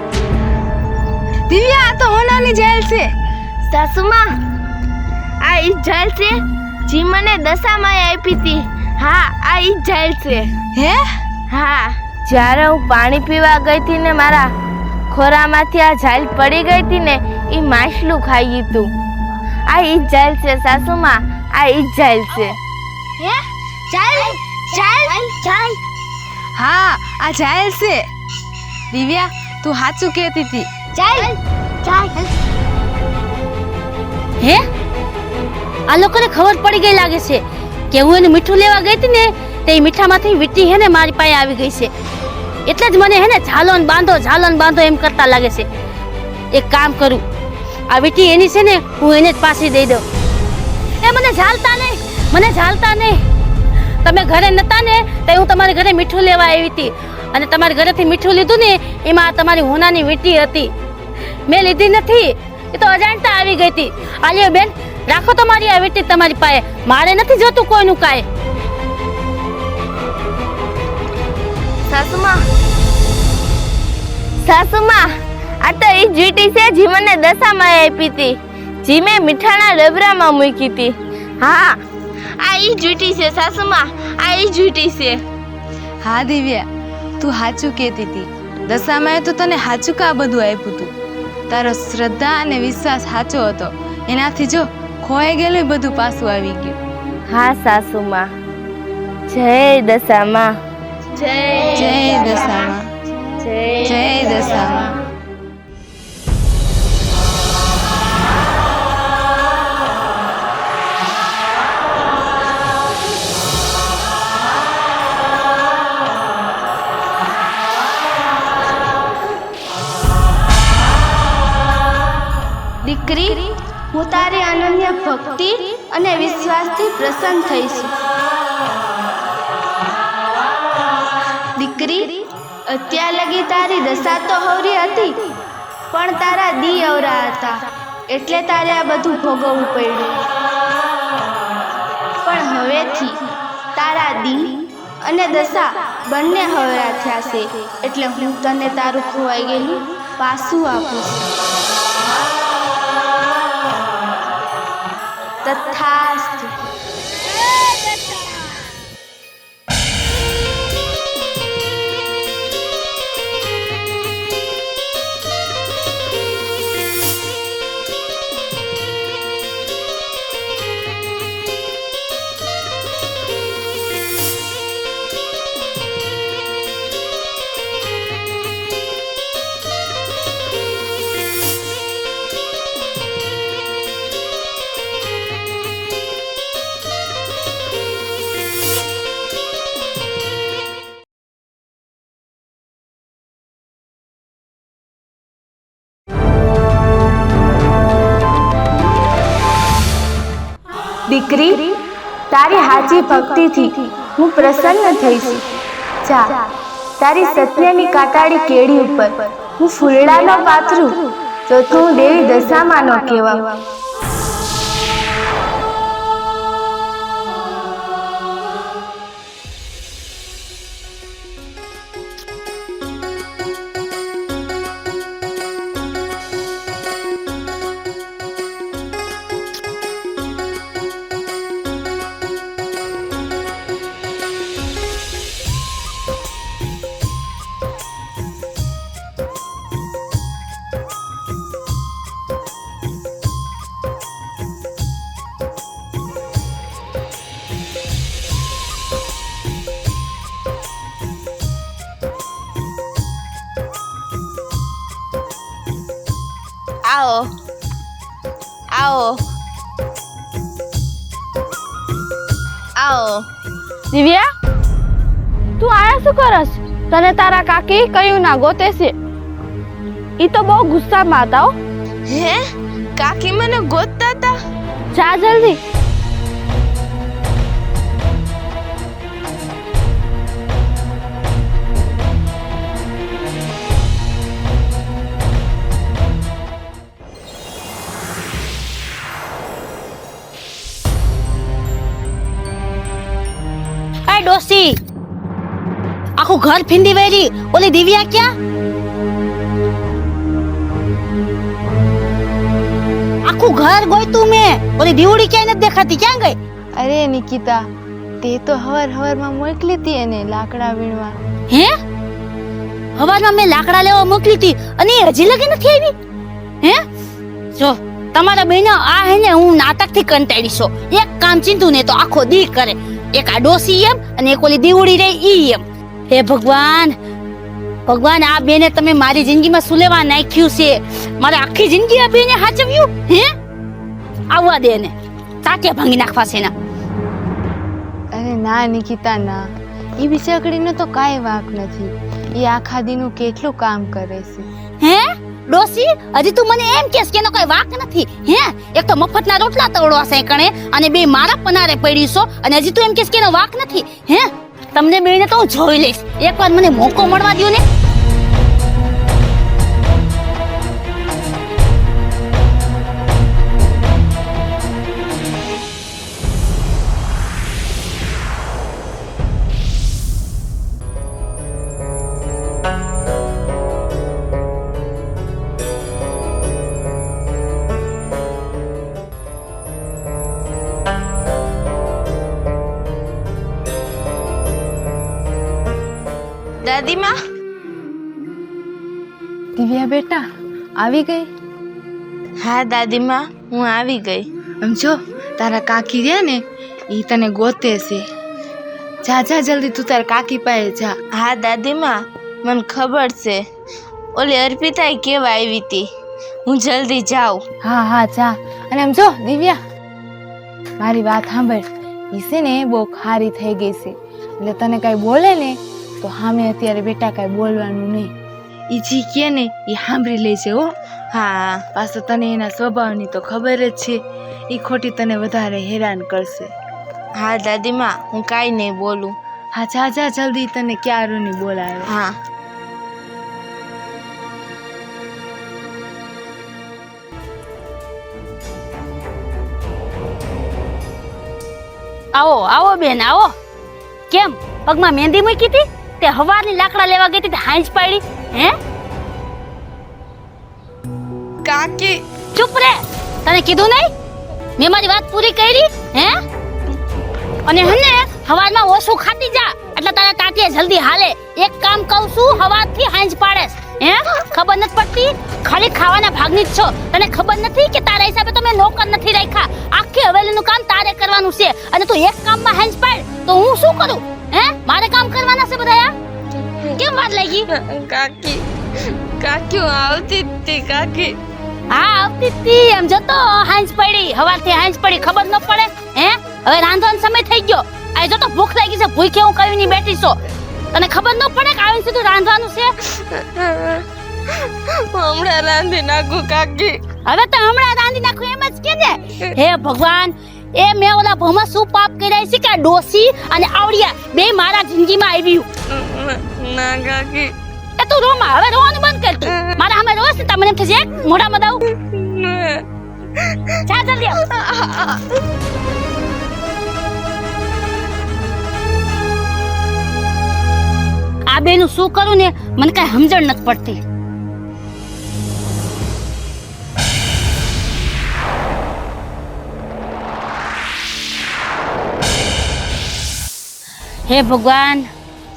દિવ્યા, આ તો હોનાની જાયલ છે. સાસુમા, આ ઈ જાયલ છે જી મને દશામાં આપી હતી. હા, આ ઈ જાયલ છે. હે, હા, જ્યારે હું પાણી પીવા ગઈ હતી ને મારા ખોરામાંથી આ જાયલ પડી ગઈ હતી ને, ઈ માછલું ખાઈ ગયું હતું. આ ઈ જાયલ છે સાસુમા, આ ઈ જાયલ છે. હે, જાયલ, જાયલ, જાયલ. હા, આ જાયલ છે. દિવ્યા, તું સાચું કહેતી હતી. જાયલ, જાયલ. હે, આ લોકોને ખબર પડી ગઈ લાગે છે કે હું એને મીઠું લેવા ગઈ હતી ને, તે મીઠામાંથી વીટી હે ને મારી પાસે આવી ગઈ છે. એટલે જ મને હે ને ઝાલો ને બાંધો એમ કરતા લાગે છે. એક કામ કરું, આ વીટી એની છે ને, હું એને જ પાછી દઈ દઉં. એ મને ઝાલતા નહીં. તમે ઘરે નતા ને તો હું તમારા ઘરે મીઠું લેવા આવી હતી, અને તમારા ઘરેથી મીઠું લીધું ને એમાં તમારી હોનાની વીટી હતી. મેં લીધી નથી, એ તો અજાણતા આવી ગઈ હતી. આલિયો બેન, રાખો તમારી આ વીટી તમારી પાસે. મારે નથી જોતું કોઈનું કાંઈ. સાસુમા, સાસુમા, આ તો ઈ વીટી છે જી મને દશામાં આપી હતી, જી મેં મીઠાના ડબરામાં મૂકી હતી. હા, આ ઈ વીટી છે સાસુમા, આ ઈ વીટી છે. હા દિવ્યા, તું સાચું કહેતી હતી. દશામાએ તો તને સાચું કા બધું આપ્યું હતું. તારો શ્રદ્ધા અને વિશ્વાસ સાચો હતો. એનાથી જો ખોવાઈ ગયેલું બધું પાછું આવી ગયું. હા સાસુમા, જય દશામાં, જય દશામાં, જય દશામાં. દીકરી, હું તારી અનન્ય ભક્તિ અને વિશ્વાસથી પ્રસન્ન થઈશ. દીકરી, અત્યાર લગી તારી દશા તો હવરી હતી, પણ તારા દી અવરા હતા, એટલે તારે આ બધું ભોગવવું પડ્યું. પણ હવેથી તારા દી અને દશા બંને હવરા થયા છે, એટલે હું તને તારું ખોવાઈ ગયેલું પાછું આપું છું. તથાસ્તુ. દીકરી, તારી હાચી ભક્તિથી હું પ્રસન્ન થઈશ. જા, તારી સત્યની કાટાળી કેડી ઉપર હું ફૂલડાનો પાથરું તો તું દેવી દશામાં નો કહેવા. આવો આવો આવો. દિવ્યા તું આયા શું કરસ? તને તારા કાકી કયું ના ગોતે છે? ઈ તો બહુ ગુસ્સામાં હતા હો. હે કાકી મને ગોતતા હતા? જા જલ્દી. એ ડોસી, આખું ઘર ફીંદી વેરી. ઓલી દિવ્યા ક્યાં? આખું ઘર ગોઈતું મેં. ઓલી દીવડી ક્યાંય નથી દેખાતી. ક્યાં ગઈ? અરે નિકિતા, તે તો હવારમાં મોકલી હતી એને લાકડા વીણવા. હે? હવારમાં મેં લાકડા લેવા મોકલી હતી અને એ હજી લગી નથી આવી. હે? જો તમારા બહેનો આ હે ને હું નાટકથી કંટાળી છો. એક કામ ચીંધું ને તો આખો દી કરે. એક આ ડોસી એમ અને એક ઓલી દીવડી રહી ઈ એમ. હે ભગવાન, ભગવાન આ બેને તમે મારી જિંદગીમાં શું લેવા નાખ્યું છે? મારે આખી જિંદગી આ બેને હાચવ્યું. હે? આવવા દે ને, તાટિયા ભાંગી નાખવા છે ના. અરે ના નિકિતા ના, એ બિચાકડીનો તો કાંઈ વાંક નથી. એ આખા દીનું કેટલું કામ કરે છે. હે ડોસી, હજી તું મને એમ કહેશ કે એનો કોઈ વાક નથી? હે? એક તો મફતના રોટલા તોડવા છે કણે અને બે મારા પનારે પડી છો અને હજી તું એમ કહેશ કે એનો વાક નથી? હે? તમને બેને તો હું જોઈ લઈશ. એકવાર મને મોકો મળવા દ્યો ને. દાદીમાં, દિવ્યા બેટા આવી ગઈ? હા દાદીમાં, હું આવી ગઈ. આમ જો તારા કાકી રહ્યા ને એ તને ગોતે છે. જા જા જલ્દી તું તારા કાકી પાસે જા. હા દાદીમાં, મને ખબર છે. ઓલી અર્પિતાએ કેવા આવી હતી. હું જલ્દી જાઉં. હા હા જા. અને આમ જો દિવ્યા, મારી વાત સાંભળ. ઈ છે ને બહુ ખારી થઈ ગઈ છે, એટલે તને કઈ બોલે ને તો સામે અત્યારે બેટા કઈ બોલવાનું નહીં. ઈ જી કે ને એ સાંભળી લેજે હો. હા પાછો તને એના સ્વભાવની તો ખબર જ છે. ઈ ખોટી તને વધારે હેરાન કરશે. હા દાદીમાં, હું કાંઈ નહીં બોલું. હા જા જા જલ્દી, તને ક્યારું નહીં બોલાવે. હા. આવો આવો બેન આવો. કેમ પગમાં મહેંદી મૂકી હતી? તે હવારની લાકડા લેવા ગઈ હતી હાંજ પાડી? હે કાકી, ચૂપ રે. તને કીધું નહીં? મેં મારી વાત પૂરી કરી. હે? અને હને હવારમાં ઓછું ખાતી જા એટલે તારા તાટિયા જલ્દી હાલે. એક કામ કહું છું, હવારથી હાંજ પાડેસ. હે? ખબર નથી પડતી? ખાલી ખાવાના ભાગની જ છો. તને ખબર નથી કે તારા હિસાબે તો મેં નોકર નથી રાખ્યા. આખી હવેલીનું કામ તારે કરવાનું છે અને તું એક કામમાં હાંજ પાડ તો હું શું કરું? હે? મારે કામ કરવાના છે બધા. કેમ વાત લાગી? કાકી, કાકી હું આવતી જ હતી. કાકી હા આવતી હતી. એમ જતો હાંજ પડી, હવારથી હાંજ પડી ખબર ન પડે? હે? હવે રાંધવાનો સમય થઈ ગયો. આ જો તો ભૂખ લાગી છે, ભૂખે હું કઈ ની બેઠી છો. તને ખબર ન પડે કે આવીને સીધું રાંધવાનું છે? હમણાં રાંધી નાખું કાકી. હવે તો હમણાં રાંધી નાખું એમ જ કે ને. હે ભગવાન, એ મેં ઓલા ભોમાં શું પાપ કર્યા છે કે આ ડોસી અને આવડિયા બે મારા જિંદગીમાં આવ્યું? ના કાકી. એ તું રોમાં, હવે રોવાનું બંધ કર તું. મારા સામે રોસ ને તમને એમ થશે એક મોઢામાં દાવ. જા જલ્દી આવ. આ બેનું શું કરું ને મને કઈ સમજણ નથી પડતી. હે ભગવાન,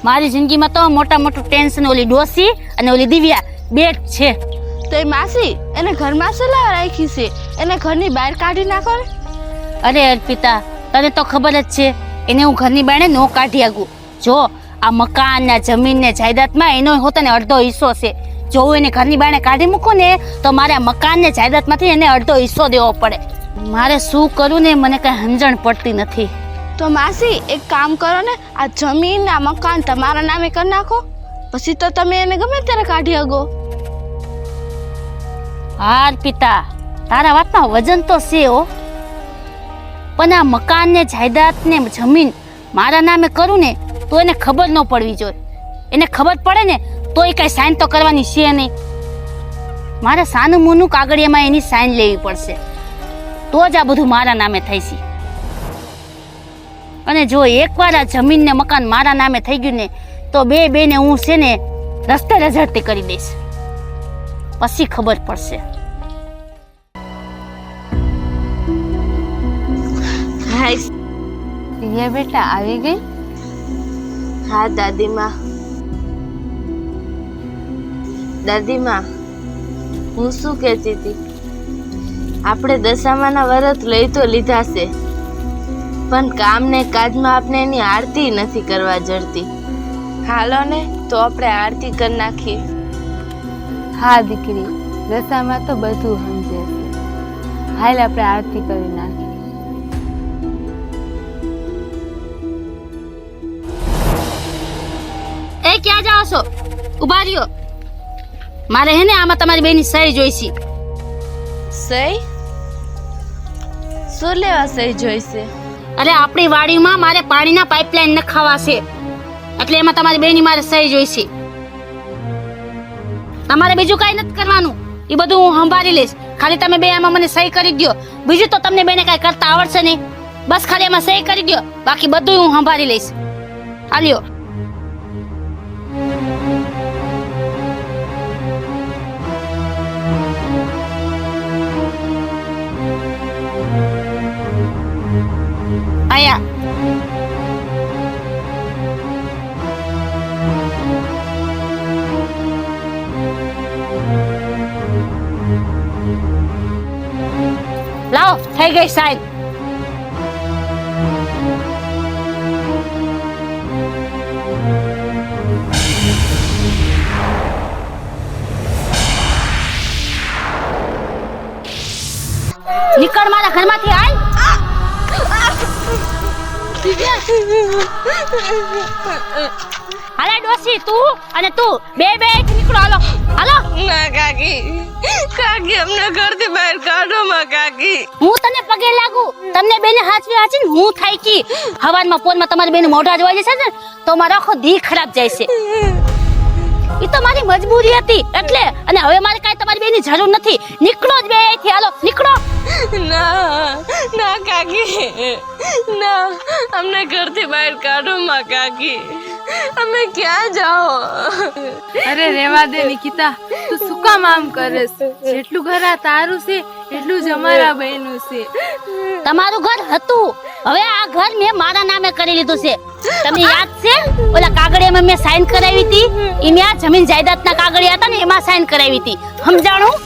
મારી જિંદગીમાં તો મોટા મોટું ટેન્શન ઓલી ડોસી અને ઓલી દિવ્યા બે જ છે. તો એ માસી એને ઘરમાં શું લાવ રાખી છે? એને ઘરની બહાર કાઢી નાખો ને. અરે અર્પિતા, તને તો ખબર જ છે એને હું ઘરની બાણે નો કાઢી આગું. જો આ મકાન ને જમીન ને જાયદાદમાં એનો હોતાને અડધો હિસ્સો છે. જો હું એને ઘરની બાને કાઢી મૂકું ને તો મારે આ મકાનને જાયદાદમાંથી એને અડધો હિસ્સો દેવો પડે. મારે શું કરવું ને મને કઈ સમજણ પડતી નથી. તો માસી એક કામ કરો ને, આ જમીન આ મકાન તમારા નામે કરી નાખો, પછી તો તમે એને ગમે ત્યારે કાઢી શકો. હાર પિતા, તારા વાતમાં વજન તો છે હો, પણ આ મકાન ને જાયદાદ ને જમીન મારા નામે કરું ને તો એને ખબર ન પડવી જોઈએ. એને ખબર પડે ને તો એ કઈ સાઈન તો કરવાની છે નહીં. મારે સાનું મોનું કાગળિયામાં એની સાઈન લેવી પડશે, તો જ આ બધું મારા નામે થઈ છે. અને જો એકવાર આ જમીન ને મકાન મારા નામે થઈ ગયું ને તો બે ને હું છે ને રસ્તે રઝળતી કરી દઈશ, પછી ખબર પડશે. હાય. દિવ્યા બેટા આવી ગઈ? હા દાદીમાં. દાદીમાં, હું શું કહેતી હતી, આપણે દશામાના વ્રત લઈ તો લીધા છે, પણ કામ ને કાજમાં આપણે એની આરતી નથી કરવા જડતી. હાલો ને તો આપણે આરતી કરી નાખીએ. હા દીકરી, દશામાં તો બધું સમજે છે. હાલ આપણે આરતી કરી નાખીએ. એ ક્યાં જાઓ છો? ઉભા રહ્યો. મારે હે ને આમાં તમારી બેની સહી જોઈશે. સહી? શું લેવા સહી જોઈશે? અરે આપણી વાડીમાં મારે પાણીના પાઇપલાઇન નખાવા છે, એટલે એમાં તમારી બેની મારે સહી જોઈશે. તમારે બીજું કઈ નથી કરવાનું, એ બધું હું સંભાળી લઈશ. ખાલી તમે બે આમાં મને સહી કરી દો. બીજું તો તમને બેને કઈ કરતા આવડશે નહીં. બસ ખાલી એમાં સહી કરી દો, બાકી બધું હું સંભાળી લઈશ. હાલ્યો. આયા. લાવો, થઈ ગઈ સાહેબ. નીકળ મારા ઘરમાંથી, હાલ. હાલે ડોસી, તું અને તું બે નીકળો. હાલો હાલો. ના કાકી, કાકી અમને ઘરથી બહાર કાઢો માં કાકી. હું તને પગે લાગુ, તમને બેને હાચવી હું થાય કી. હવારમાં ફોનમાં તમારી બેને મોઢા જોવા જશે ને તો મારો આખો દી ખરાબ જાય છે. એ તો મારી મજબૂરી હતી એટલે, અને હવે મારે કાંઈ તમારી બેની જરૂર નથી. નીકળો જ બે અહીંથી. હાલો નીકળો. ના કાકી, ના, અમને ઘરથી બહાર કાઢો માં કાકી. અમે ક્યાં જાઓ? અરે રેવા દે નિકિતા, તું શું કામ આમ કરે છે? જેટલું ઘર આ તારું છે એટલું જ અમારા બહેનું છે. તમારું ઘર હતું, હવે આ ઘર મેં મારા નામે કરી લીધું છે. તમને યાદ છે ઓલા કાગળિયામાં મેં સાઈન કરાવી હતી? એ મેં આ જમીન જાયદાદના કાગળિયા હતા ને એમાં સાઈન કરાવી હતી. સમજાણું?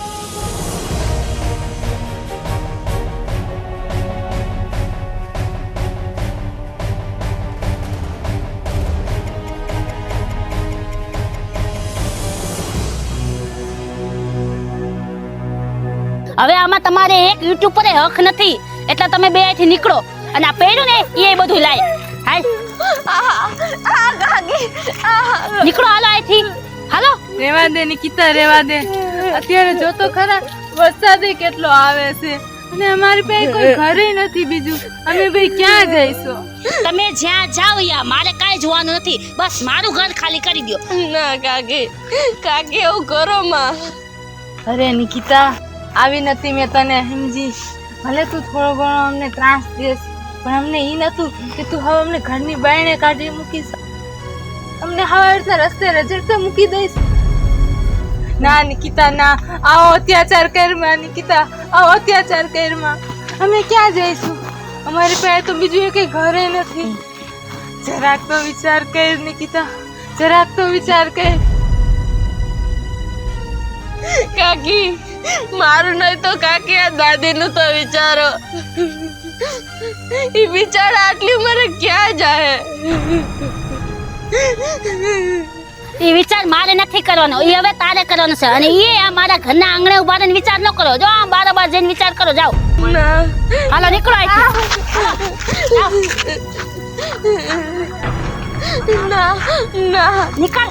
હવે આમાં તમારે એક યુટ્યુબ પર હક નથી, એટલે તમે બે અહીંથી નીકળો. અને આ પેડું ને એ બધું લાય. હાલ નીકળો. હાલો અહીંથી, હાલો. રેવા દે નિકિતા, રેવા દે. અત્યારે જો તો ખરા વરસાદ કેટલો આવે છે અને અમારી પાસે કોઈ ઘરે નથી બીજું. અમે ભાઈ ક્યાં જઈશું? તમે જ્યાં જાઓ યા, મારે કાંઈ જોવાનું નથી. બસ મારું ઘર ખાલી કરી દો. ના કાકી, કાકી એવું કરો માં. અરે નિકિતા, આવી નથી મેં તને સમજી. ભલે તું થોડો ઘણો અમને ત્રાસ દેશ, પણ અમને એ નતું કે તું હવે અમને ઘરની બાયણે કાઢી મૂકીશ, અમને હવે રસ્તે રજડતા મૂકી દઈશ. ના નિકિતા, ના, આવો અત્યાચાર કરમાં. નિકિતા, આવો અત્યાચાર કરમાં. અમે ક્યાં જઈશું? અમારી પાસે તો બીજું એક ઘરે નથી. જરાક તો વિચાર કર નિકિતા, જરાક તો વિચાર કર. કાકી, મારું નહીં તો કાકી આ દાદીનું તો વિચારો. એ બિચારા આટલી ઉંમરે ક્યાં જાય? એ વિચાર મારે નથી કરવાનો, એ હવે તારે કરવાનો છે. અને એ આ મારા ઘરના આંગણે ઉભા રહીને વિચાર ન કરો. જો આમ બારોબાર જઈને વિચાર કરો. જાઓ, હાલો નીકળો અહીંથી. ના ના નીકળ.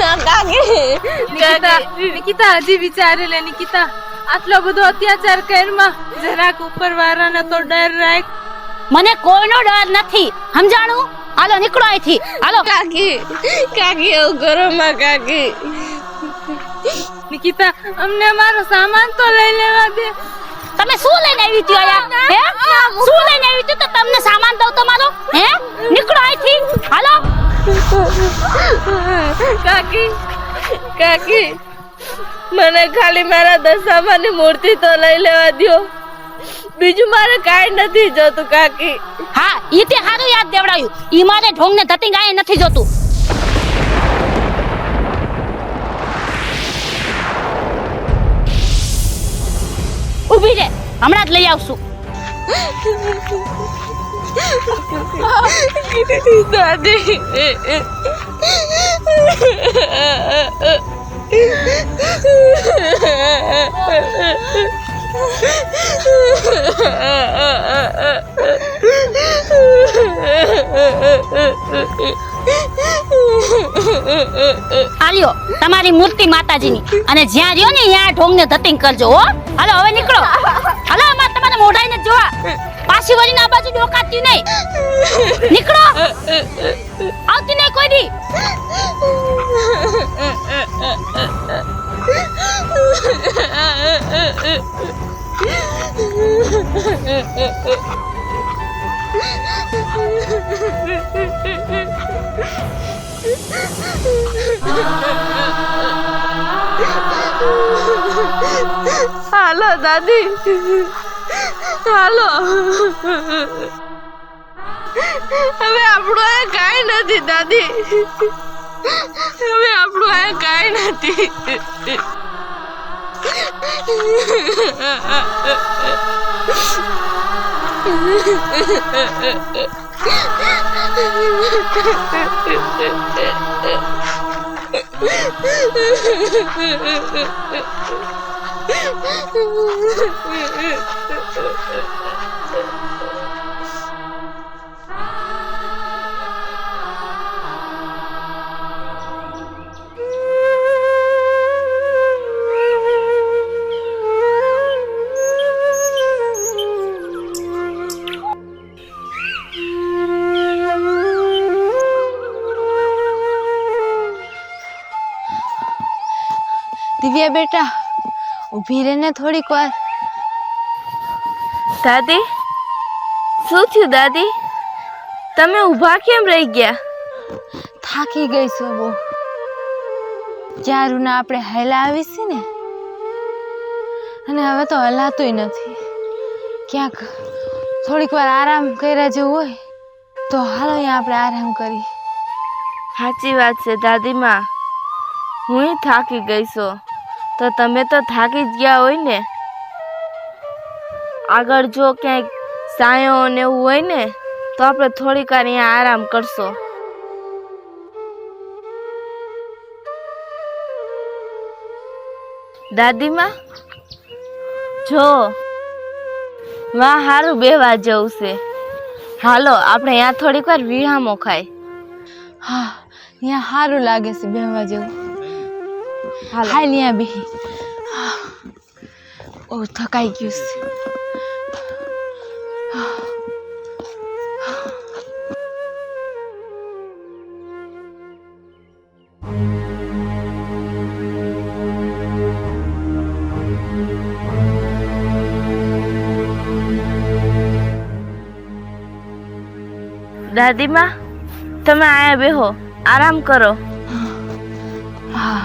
ના કાકી નિકિતા હજી વિચારે લે. નિકિતા, આટલો બધો અત્યાચાર કરમાં જરાક ઉપર વાળાનો તો ડર રાખ. મને કોઈનો ડર નથી, સમજાણું? હાલો નીકળો અહીંથી. હાલો. કાકી કાકી એવું કરો માં કાકી. નિકિતા, અમને મારો સામાન તો લઈ લેવા દે. તમે શું લઈને આવી હતી અહીંયા? હે, શું લઈને આવી હતી તો તમને સામાન દઉં તમારો? હે, નીકળો અહીંથી. હાલો. કાકી કાકી મને ખાલી મારા દશામાની મૂર્તિ તો લઈ લેવા દ્યો, બીજું મારે કાંઈ નથી જોતું કાકી. હા, ઈ તે હારું યાદ દેવડાવ્યું. ઈ મારે ઢોંગ ને ધતિંગ આય નથી જોતું. ઊભી રે, હમણાં જ લઈ આવશું. દાદી આલ્યો તમારી મૂર્તિ માતાજીની, અને જ્યાં રહ્યો ને ત્યાં ઢોંગ ને ધતિંગ કરજો. હો, હાલો હવે નીકળો. હાલો, અમાર તમારે મોઢાઈને જોવા. પાછી વળીને આ બાજુ ડોકાતી નહીં. નીકળો. આવતી નહીં કોઈ દી. હાલો દાદી, હાલો. હવે આપણું આ કાંઈ નથી દાદી, હવે આપણું આ કાંઈ નથી. દિવ્યા બેટા, ઊભી રહીને થોડીક વાર. દાદી, શું થયું દાદી? તમે ઊભા કેમ રહી ગયા? થાકી ગઈ છું બહુ. જ્યાં રૂના આપણે હેલા આવી છે ને, અને હવે તો હલાતુંય નથી. ક્યાંક થોડીક વાર આરામ કર્યા જેવું હોય તો હાલો અહીંયા આપણે આરામ કરી. સાચી વાત છે દાદીમાં, હું થાકી ગઈ છું. તો તમે તો થાકી જ ગયા હોય ને. આગળ જો ક્યાંક સાયો ને એવું હોય ને તો આપણે થોડીક વાર અહીંયા આરામ કરશો. દાદીમાં જો વાહ, હારું બેવા જવું છે. હાલો આપણે અહીંયા થોડીક વાર વિહામો ખાય. હા, અહીંયા સારું લાગે છે બેહવા જેવું. હાલ અહીંયા બેહી. ઓ થકાઈ ગયું છે. દાદીમાં તમે આયા બેહો, આરામ કરો. હા.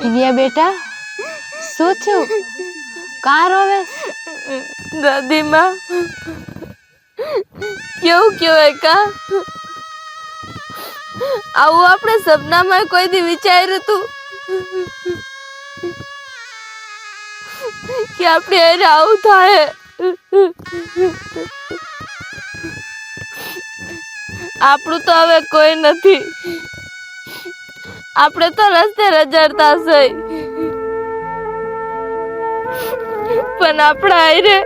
દિવ્યા બેટા, શું થયું? કા રોવે? દાદીમાં કેવું કહેવાય કા? આવું આપણે સપનામાં કોઈ દી વિચાર્યું હતું કે આપણે એને આવું થાય? આપણું તો હવે કોઈ નથી. આપણે તો રસ્તે રજડતા છે, પણ આપણા આયરે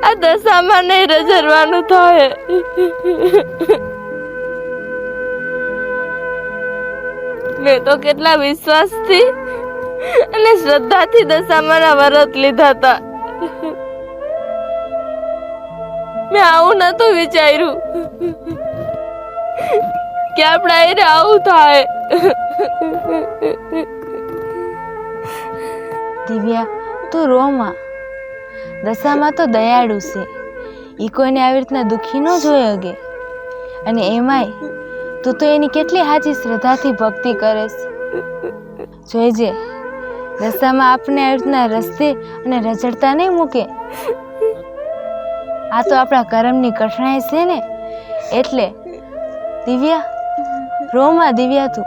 આ દશામાં નહીં રજડવાનું થાય. મેં તો કેટલા વિશ્વાસથી અને શ્રદ્ધાથી દશામાના વ્રત લીધા હતા. મેં આવું નતું વિચાર્યું કે આપણા આયરે આવું થાય. દિવ્યા, તું રોમાં. દશામાં તો દયાળુ છે. એ કોઈને આવી રીતના દુઃખી ન જોઈ શકે. અને એમાંય તું તો એની કેટલી સાચી શ્રદ્ધાથી ભક્તિ કરેશ. જોઈજે, દશામાં આપને આવી રીતના રસ્તે અને રજડતા નહીં મૂકે. આ તો આપણા કર્મની કઠણાઈ છે ને, એટલે દિવ્યા, રોમાં દિવ્યા, તું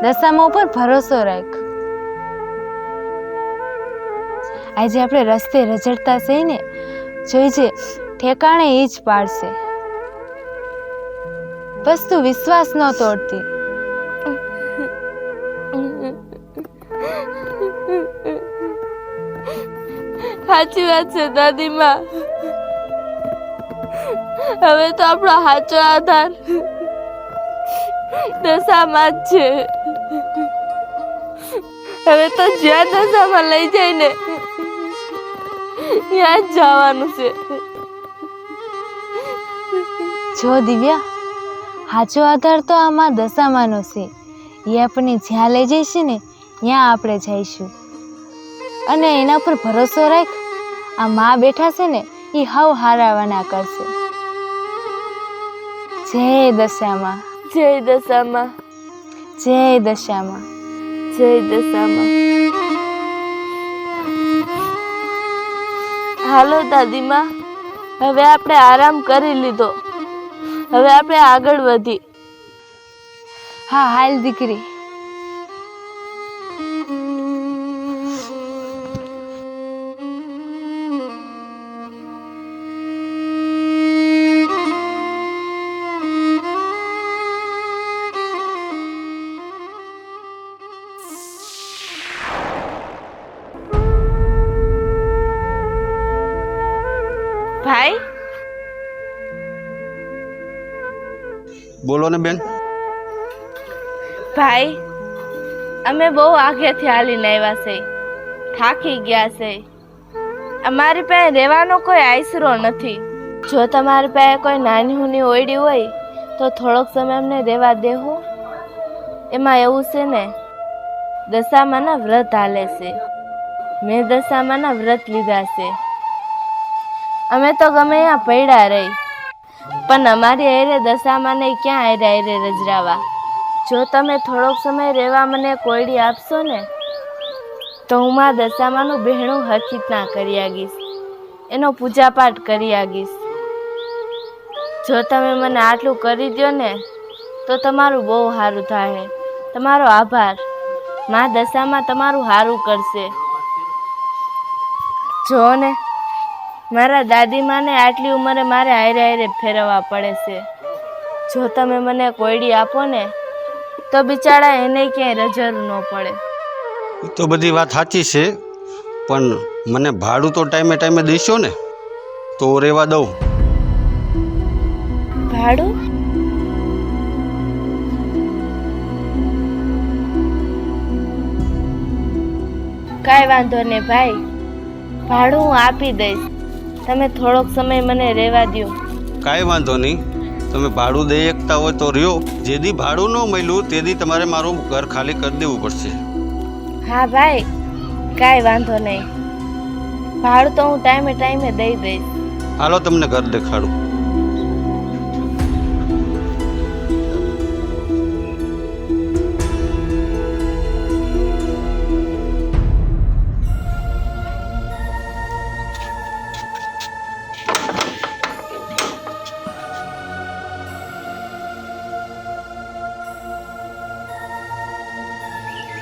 દશામાં ઉપર ભરોસો રાખ. આજે આપણે રસ્તે રજડતા છે ને, જોઈજે ઠેકાણે એ જ પાડશે. બસ તું વિશ્વાસ ન તોડતી. સાચી વાત છે દાદીમાં. હવે તો આપણો સાચો આધાર દશામાં જ છે. હવે તો જ્યાં દશામાં લઈ જાય ને ત્યાં જ જવાનું છે. જો દિવ્યા, સાચો આધાર તો આમાં દશામાંનો છે. એ આપણને જ્યાં લઈ જઈશું ને ત્યાં આપણે જઈશું. અને એના પર ભરોસો રાખ. આ માં બેઠા છે ને, એ હાવ હારાવાના કરશે. જય દશામાં, જય દશામાં, જય દશામાં, જય દશામાં. હાલો દાદીમાં, હવે આપણે આરામ કરી લીધો. હવે આપણે આગળ વધી. હા, હાલ દીકરી. ભાઈ, બોલો ને બેન. ભાઈ, અમે બહુ આગેથી હાલીને આવ્યા છે, થાકી ગયા છે. અમારી પાસે રહેવાનો કોઈ આશરો નથી. જો તમારી પાસે કોઈ નાની હુની ઓયડી હોય તો થોડોક સમય અમને રહેવા દેવું. એમાં એવું છે ને, દશામાના વ્રત હાલે છે. મેં દશામાના વ્રત લીધા છે. અમે તો ગમે ત્યાં પડ્યા રહી, પણ અમારી હારે દશામાને ક્યાં હારે રજરાવા. જો તમે થોડોક સમય રહેવા મને કોયડી આપશો ને, તો હું મારા દશામાનું બહેણું હરખી ના કરી આગીશ, એનો પૂજાપાઠ કરી આગીશ. જો તમે મને આટલું કરી દો ને તો તમારું બહુ સારું થાય. તમારો આભાર. મા દશામાં તમારું સારું કરશે. જો ને, મારા દાદીમાને આટલી ઉંમરે મારે હારે હારે ફેરવવા પડે છે. જો તમે મને કોયડી આપો ને તો બિચારા એને ક્યાંય રજરું ન પડે. એ તો બધી વાત સાચી છે, પણ મને ભાડું તો ટાઈમે ટાઈમે દઈશો ને તો રહેવા દઉં. ભાડું? કાંઈ વાંધો નહીં ભાઈ, ભાડું હું આપી દઈશ. તમે થોડોક સમય મને રહેવા દો. કાંઈ વાંધો નહીં, તમે ભાડું દઈ શકતા હોય તો રહ્યો. જેથી ભાડું ન મળ્યું તેથી તમારે મારું ઘર ખાલી કરી દેવું પડશે. હા ભાઈ, કાંઈ વાંધો નહીં. ભાડું તો હું ટાઈમે ટાઈમે દઈ દઈશ. હાલો તમને ઘર દેખાડું.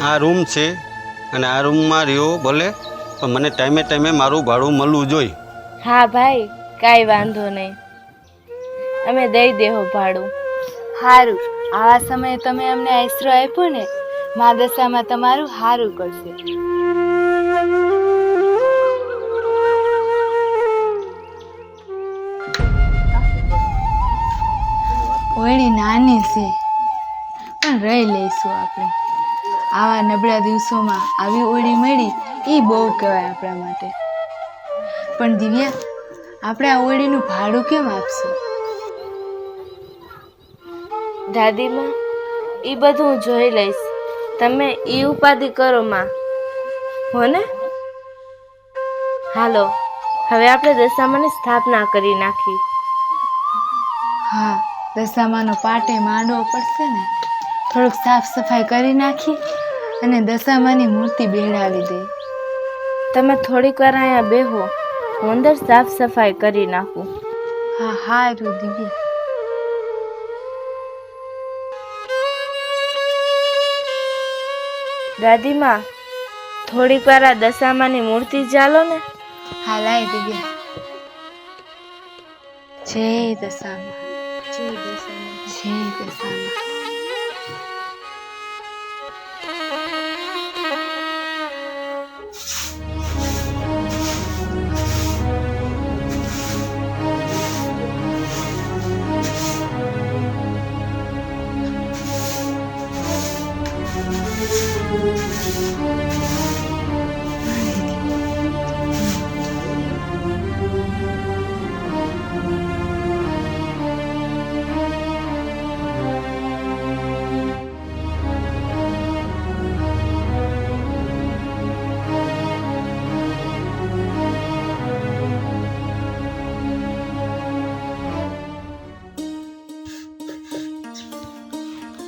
આ રૂમ છે અને આ રૂમમાં રહ્યો ભલે, પણ મને ટાઈમે ટાઈમે મારું ભાડું મળવું જોઈએ. હા ભાઈ, કાંઈ વાંધો નહીં, અમે દઈ દેહો ભાડું. સારું, આવા સમયે તમે અમને આશરો આપ્યો ને, મા દશામાં તમારું સારું કરશે. ઓયડી નાની છે પણ રહી લઈશું આપણે. આવા નબળા દિવસોમાં આવી ઓયડી મળી એ બહુ કહેવાય આપણા માટે. પણ દિવ્યા, આપણે આ ઓયડીનું ભાડું કેમ આપશું? દાદીમાં, એ બધું હું જોઈ લઈશ, તમે એ ઉપાધિ કરો માં, હો ને? હાલો, હવે આપણે દશામાની સ્થાપના કરી નાખી. હા, દશામાનો પાટે માંડવો પડશે ને, થોડુંક સાફ સફાઈ કરી નાખી અને દશામાની મૂર્તિ બેહાડી દે. તમે થોડીક વાર અહીંયા બેહો, હું અંદર સાફ સફાઈ કરી નાખું. હા હારું દિવ્યા. દાદીમાં, થોડીક વાર આ દશામાની મૂર્તિ ચાલો ને. હા લાય દિવ્યા. જય દશામાં, જય દશામાં, જય દશામાં.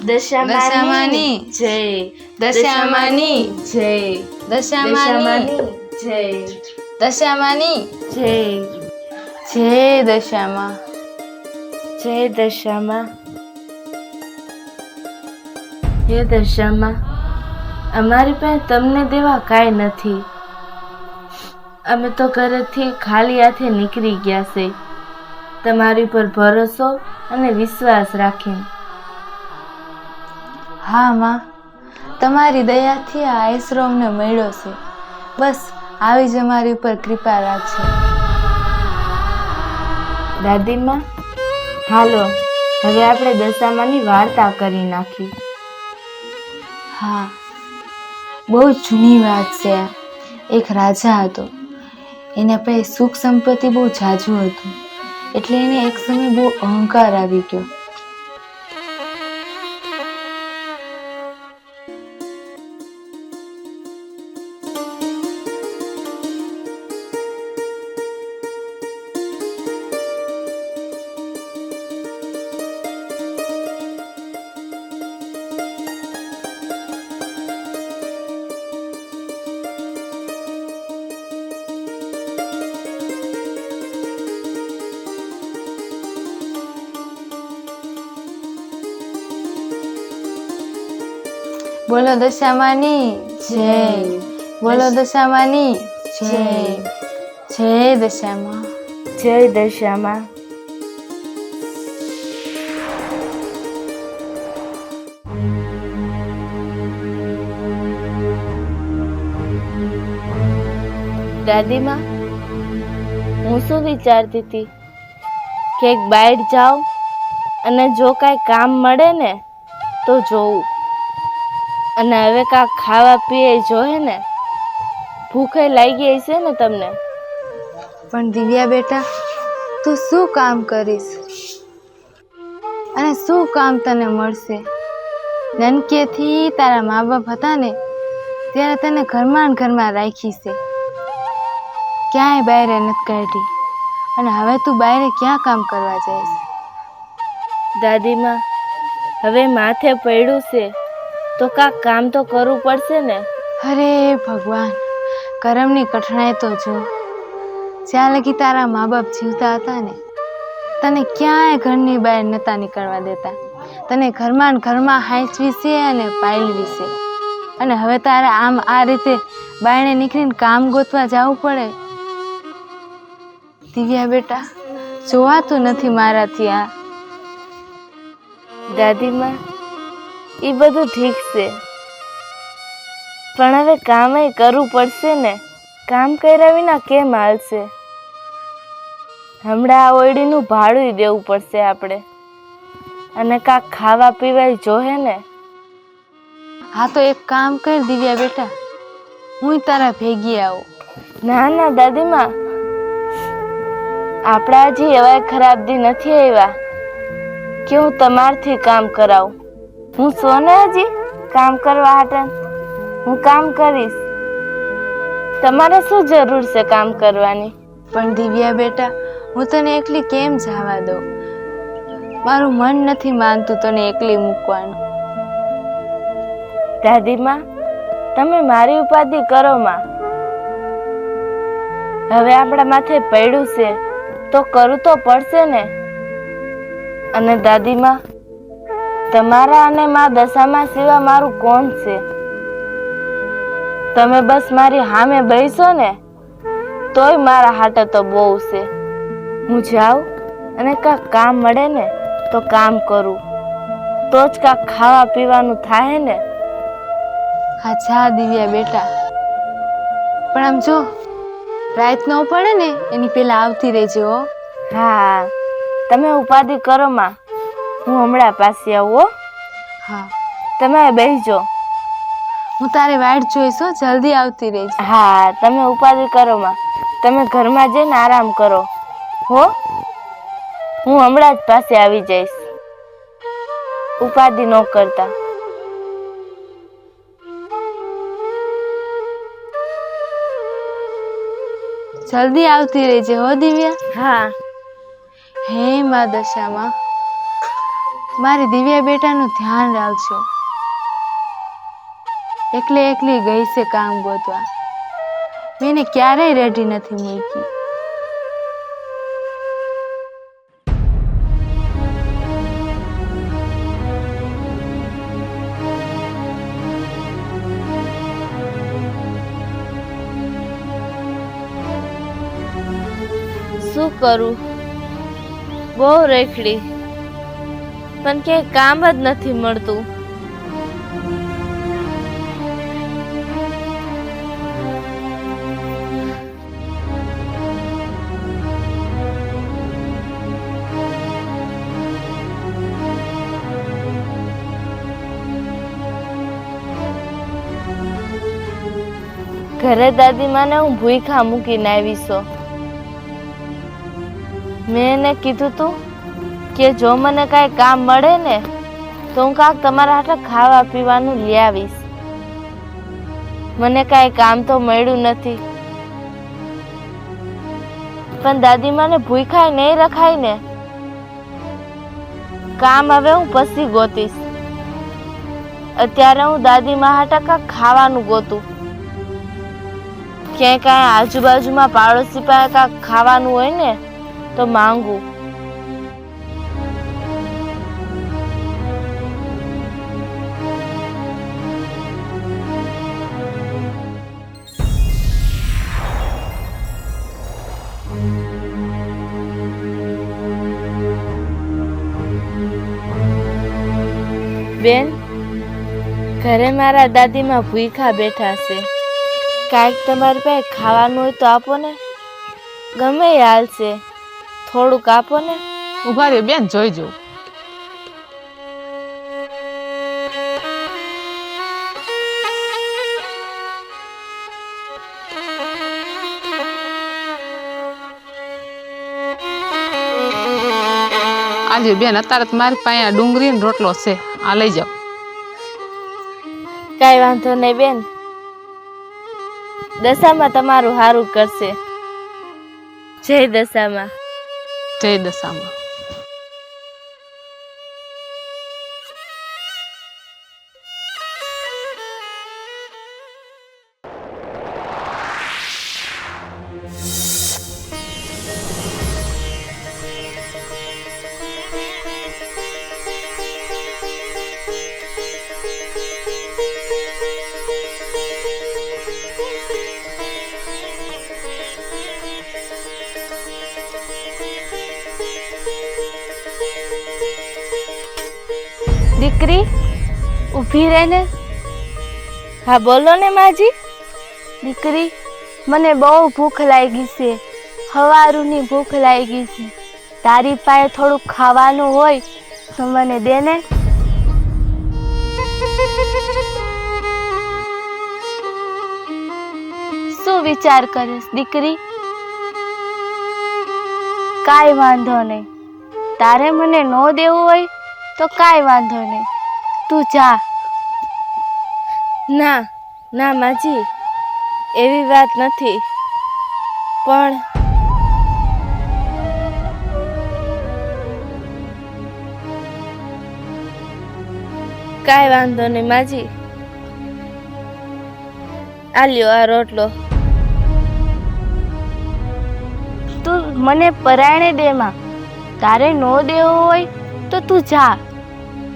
દશામાની જય, દશામાની જય, દશામાની જય, દશામાની જય, જય દશામાં. જય દશામાં. હે દશામાં, અમારી પાસે તમને દેવા કાંઈ નથી. અમે તો ઘરેથી ખાલી હાથે નીકળી ગયા છે, તમારી પર ભરોસો અને વિશ્વાસ રાખીને. હા માં, તમારી દયાથી આ આશરો અમને મળ્યો છે. બસ આવી જ અમારી ઉપર કૃપા રાખજો. દાદીમાં, હાલો, હવે આપણે દશામાની વાર્તા કરી નાખી. હા, બહુ જૂની વાત છે આ. એક રાજા હતો, એના પાસે સુખ સંપત્તિ બહુ ઝાઝું હતું, એટલે એને એક સમય બહુ અહંકાર આવી ગયો. બોલો દશામાની જય, બોલો દશામાની જય, જય દશામાં, જય દશામાં. દાદીમાં, હું શું વિચારતી હતી કે એક બહાર જાઉં અને જો કાંઈ કામ મળે ને તો જોઉં, અને હવે કાંઈક ખાવા પીએ જોઈએ ને, ભૂખે લાગી હશે ને તમને. પણ દિવ્યા બેટા, તું શું કામ કરીશ અને શું કામ તને મળશે? નાનકીએથી તારા મા બાપ હતા ને ત્યારે તને ઘરમાં ને ઘરમાં રાખી છે, ક્યાંય બહાર નથી કાઢી, અને હવે તું બહાર ક્યાં કામ કરવા જઈશ? દાદીમાં, હવે માથે પડ્યું છે તો કાંઈક કામ તો કરવું પડશે ને. અરે ભગવાન, કરમની કઠણાઈ તો જો. જ્યાં લગી તારા મા બાપ જીવતા હતા ને, તને ક્યાંય ઘરની બહાર નહોતા નીકળવા દેતા, તને ઘરમાં ને ઘરમાં હાંચવી છે અને પાળવી છે. અને હવે તારે આમ આ રીતે બાયણે નીકળીને કામ ગોતવા જવું પડે? દિવ્યા બેટા, જોવાતું નથી મારાથી આ. દાદીમાં, એ બધું ઠીક છે, પણ હવે કામ કરવું પડશે ને. કામ કર્યા વિના કેમ હાલશે? હમણાં આ ઓયડીનું ભાડું દેવું પડશે આપણે, અને કાંક ખાવા પીવાય જોહે ને. હા તો એક કામ કર દિવ્યા બેટા, હું તારા ભેગી આવું. ના ના દાદીમાં, આપણા હજી એવા ખરાબ દી નથી આવ્યા કે હું તમારથી કામ કરાવું. હું સોને હજી કામ કરવા હાટન હું કામ કરીશ. તમારે શું જરૂર છે કામ કરવાની? પણ દિવ્યા બેટા, હું તને એકલી કેમ જવા દઉં? મારું મન નથી માનતું તને એકલી મૂકવાનું. દાદીમાં, તમે મારી ઉપાધિ કરો માં. હવે આપણા માથે પડ્યું છે તો કરવું તો પડશે ને. અને દાદીમાં, તમારા અને મા દશામાં સિવાય મારું કોણ છે? તમે બસ મારી સામે બેસો ને તોય મારા હાટે તો બહુ છે. હું જાઉં અને કાંક કામ મળે ને તો કામ કરું, તો જ કાંક ખાવા પીવાનું થાય ને. હા જા દિવ્યા બેટા, પણ આમ જો રાત ન પડે ને એની પેલા આવતી રહેજે હો. હા, તમે ઉપાધિ કરો માં, હું હમણાં પાછી આવું હો. હા, તમે બેસજો. હું તારે વાટ જોઈશ હો, જલ્દી આવતી રહેજે. હા, તમે ઉપાધિ કરો માં, તમે ઘરમાં જઈને આરામ કરો હો. હું હમણાં જ પાસે આવી જઈશ, ઉપાધિ ન કરતા. જલ્દી આવતી રહેજે હો દિવ્યા. હા. હે મા દશામાં, મારી દિવ્યા બેટાનું ધ્યાન રાખજો. એકલી એકલી ગઈ છે કામ ગોતવા, મેં એને ક્યારેય રેડી નથી મૂકી. શું કરું? બહુ રેખડી, પણ ક્યાંય કામ જ નથી મળતું. ઘરે દાદીમાને હું ભૂખા મૂકીને આવી છું. મેં એને કીધું તું કે જો મને કાંઈ કામ મળે ને તો હું કાંક તમારા હાટે ખાવા પીવાનું લઈ આવીશ. મને કાંઈ કામ તો મળ્યું નથી, પણ દાદીમાને ભૂખાય નહીં રખાય ને. કામ હવે હું પછી ગોતીશ. અત્યારે હું દાદીમા હાટે કાંક ખાવાનું ગોતું. ક્યાંય કાંઈ આજુબાજુમાં પાડોશી પાસે કાંક ખાવાનું હોય ને તો માંગુ. બેન, ઘરે મારા દાદીમાં ભૂખા બેઠા છે. કાંઈક તમારી પાસે ખાવાનું હોય તો આપો ને. ગમે એ હાલશે, થોડુંક આપો ને. ઉભા રહ્યો બેન, જોઈજો. આજે બેન, અત્યારે તો મારી પાસે આ ડુંગળી ને રોટલો છે, આ લઈ જાઓ. કાંઈ વાંધો નહીં બેન, દશામાં તમારું સારું કરશે. જય દશામાં. જય દશામાં. દીકરી ઊભી રહે ને. હા બોલો ને માજી. દીકરી મને બહુ ભૂખ લાગી છે, સવારની ભૂખ લાગી છે. તારી પાસે થોડુંક ખાવાનું હોય તો મને દે ને. શું વિચાર કરીશ દીકરી? કાંઈ વાંધો નહીં, તારે મને ન દેવું હોય તો કાંઈ વાંધો નહીં, તું જા. ના ના માજી, એવી વાત નથી, પણ કાંઈ વાંધો નહીં માજી. આ લ્યો આ રોટલો. તું મને પરાણે દે માં. તારે નો દેવો હોય તો તું જા,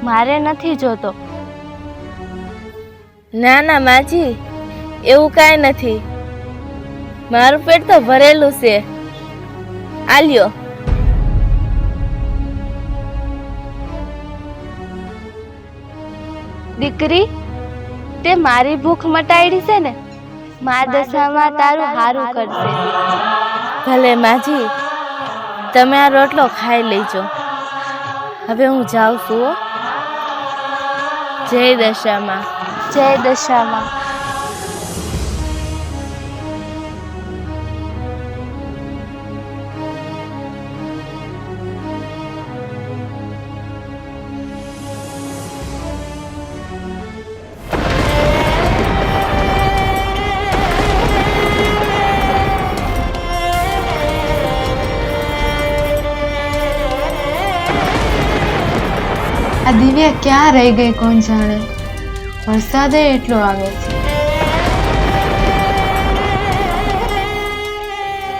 મારે નથી જોતો. ના ના માજી, એવું કાંઈ નથી, મારું પેટ તો ભરેલું છે. આ લ્યો. દીકરી, તે મારી ભૂખ મટાડી છે ને, મા દશામાં તારું હારું કરશે. ભલે માજી, તમે આ રોટલો ખાઈ લેજો. હવે હું જાઉં છું હો. જય દશામાં, જય દશામાં. આ દિવ્યા ક્યાં રહી ગઈ કોણ જાણે. વરસાદ એટલો આવે છે.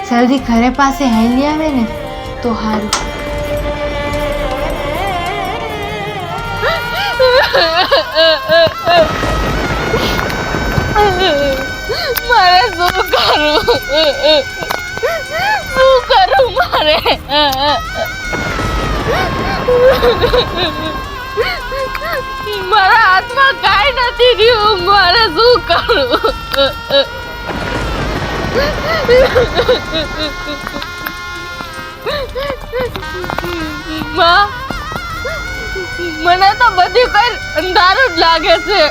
જલ્દી ઘરે પાસે હાલી આવે ને તો સારું. મારે શું કરું? શું કરું મારે? મારા હાથમાં કાંઈ નથી રહ્યું, મારે શું કરું? માં, મને તો બધું કઈ અંધારું જ લાગે છે.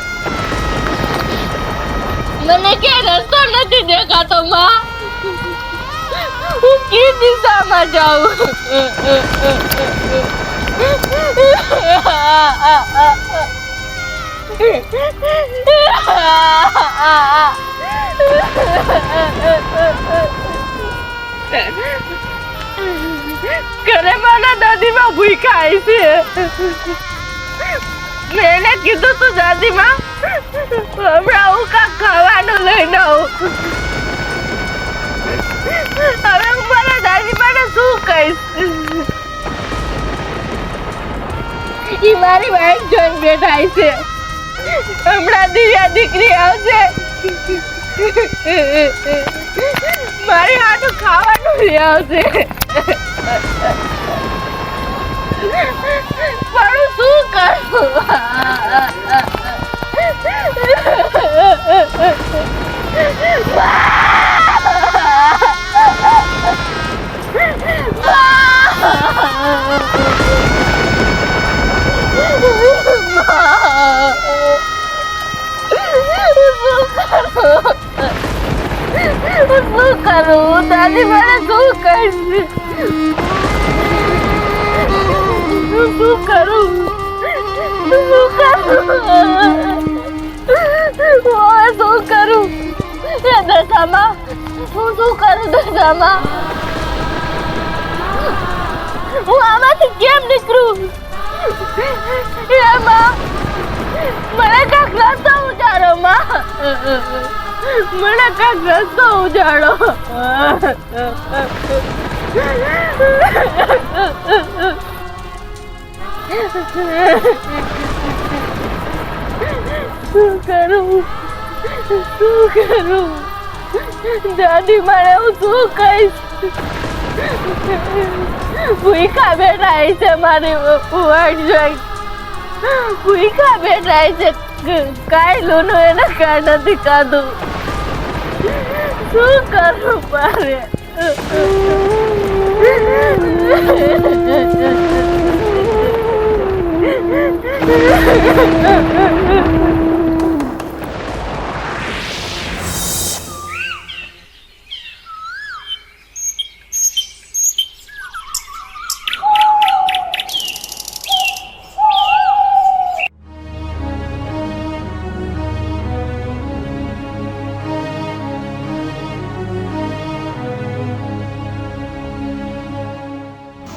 મને ક્યાંય રસ્તો નથી દેખાતો. માં, હું કી દિશામાં જાઉં? ઘરે મારા દાદીમાં ભૂખ્યા આવી છે. મેં એને કીધું તું દાદીમાં, હમણાં હું કાંઈક ખાવાનું લઈને આવું. હવે હું મારા દાદીમાને શું કહીશ? ઈ મારી વાઈફ જોઈને બેઠા છે. હમણાં દિવ્યા દીકરી આવશે, મારી હાથું ખાવાનું લઈ આવશે. પણ હું શું કરું? શું કરું? દાદી મને શું કરશે? શું કરું? શું કરું? દશામાં, હું શું કરું? દશામાં, હું આમાંથી કેમ નીકળું? એમાં મને કાંઈક રસ્તો ઉજાડો. માં, મને કાંઈક રસ્તો ઉજાડો. શું કરું? શું કરું? દાદી મારે હું શું કહીશ? ભૂખા બેઠા છે મારી વાટ જોઈ. ભૂખા બેઠા છે કાંઈ લૂનો એને કાંઈ નથી ખાધું શું કરવું મારે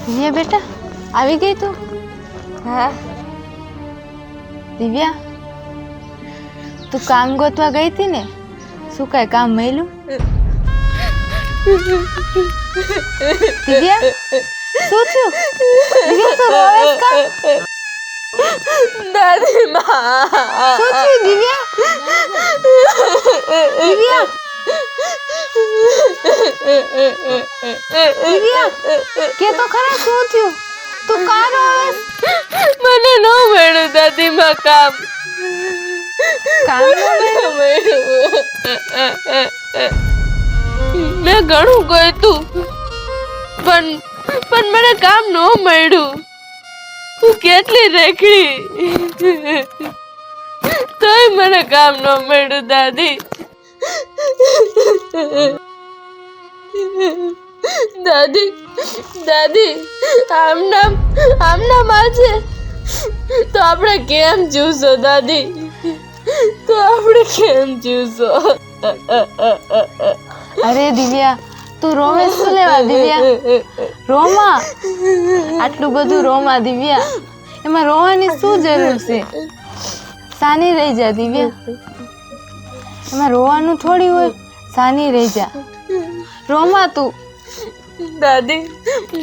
દિવ્યા બેટા આવી ગઈ તું? હા દિવ્યા તું કામ ગોતવા ગઈ હતી ને, શું કાંઈ કામ મળ્યું? દિવ્યા શું થયું? દિવ્યા તું રોવે છે કાં? દાદી માં શું થયું દિવ્યા? દિવ્યા દિવ્યા કે તો ખરા શું થયું? તું કાં રોવે છે? મને ન મળ્યું દાદી માં કામ કામ ન મળ્યું? મેં ઘણું ગોતું પણ મને કામ ન મળ્યું. હું કેટલી રેખડી તોય મને કામ ન મળ્યું દાદી. દાદી દાદી આમના માં છે તો આપણે કેમ જીવશો દાદી? તો આપણે કેમ જીવશો? અરે દિવ્યા તું રોવે શું લેવા? દિવ્યા રોમા, આટલું બધું રોમા દિવ્યા, એમાં રોવાની શું જરૂર છે? સાની રહી જા દિવ્યા, એમાં રોવાનું થોડી હોય. સાની રહી જા, રોમા તું. દાદી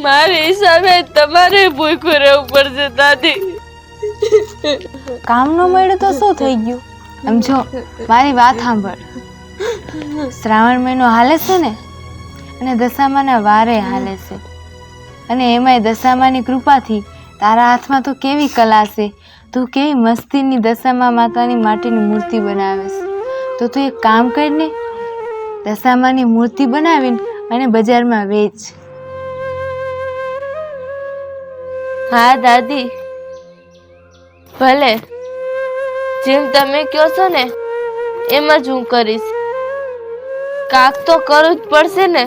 મારી હિસાબે તમારે ભૂખ્યું રહેવું પડશે દાદી. કામ ન મળ્યું તો શું થઈ ગયું? એમ જો મારી વાત સાંભળ, શ્રાવણ મહિનો હાલે છે ને, અને દશામાના વારે હાલે છે, અને એમાંય દશામાની કૃપાથી તારા હાથમાં તો કેવી કલા છે. તું કેવી મસ્તીની દશામા માતાની માટીની મૂર્તિ બનાવે છે. તો તું એક કામ કરીને દશામાની મૂર્તિ બનાવીને અને બજારમાં વેચ. હા દાદી ભલે, જેમ તમે કહો છો ને એમ જ હું કરીશ. કાક તો કરવું જ પડશે ને.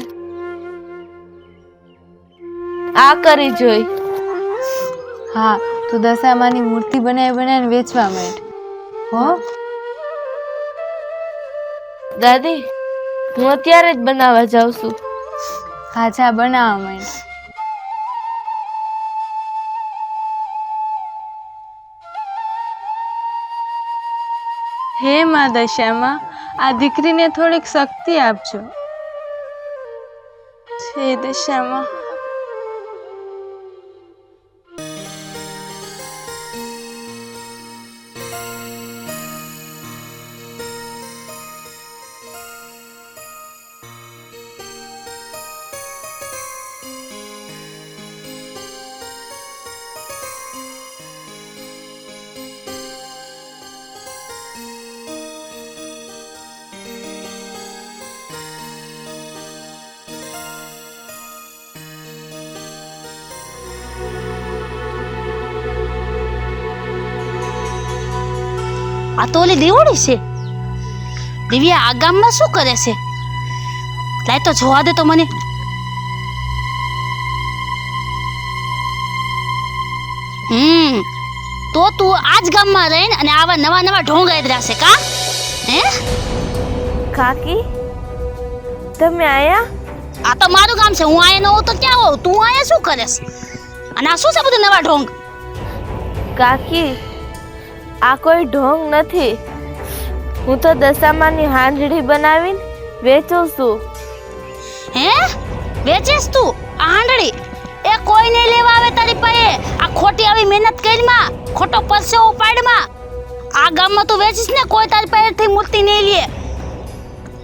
આ કરી જોઈ. હા તું દશામાની મૂર્તિ બનાવીને વેચવા માંડ હો. દાદી હું અત્યારે જ બનાવવા જાઉં છું. હા જા બનાવવા માંડ. હે માં દશામાં, આ દીકરીને થોડીક શક્તિ આપજો. હે દશામાં. આ તો ઓલી દેવડી છે. દિવ્યા આ ગામમાં શું કરે છે? લાય તો જોવા દે તો મને. તો તું આજ ગામમાં રહીને અને આવા નવા નવા ઢોંગ આદર્યા છે કા? હે કાકી તમે આયા? આ તો મારું ગામ છે, હું આયા ન હોઉં તો ક્યાં હોઉં? તું આયા શું કરેસ? અને આ શું છે બધું નવા ઢોંગ? કાકી આ કોઈ ઢોંગ નથી. હું તો દશામાની હાંડડી બનાવીને વેચું છું. હે વેચેસ તું આ હાંડડી? એ કોઈ નહીં લેવા આવે તારી પાસે. આ ખોટી આવી મહેનત કરીમાં, ખોટો પરસેવો ઉપાડમાં આ ગામમાં તું વેચીસ ને, કોઈ તારી પાસેથી મૂર્તિ નહીં લે.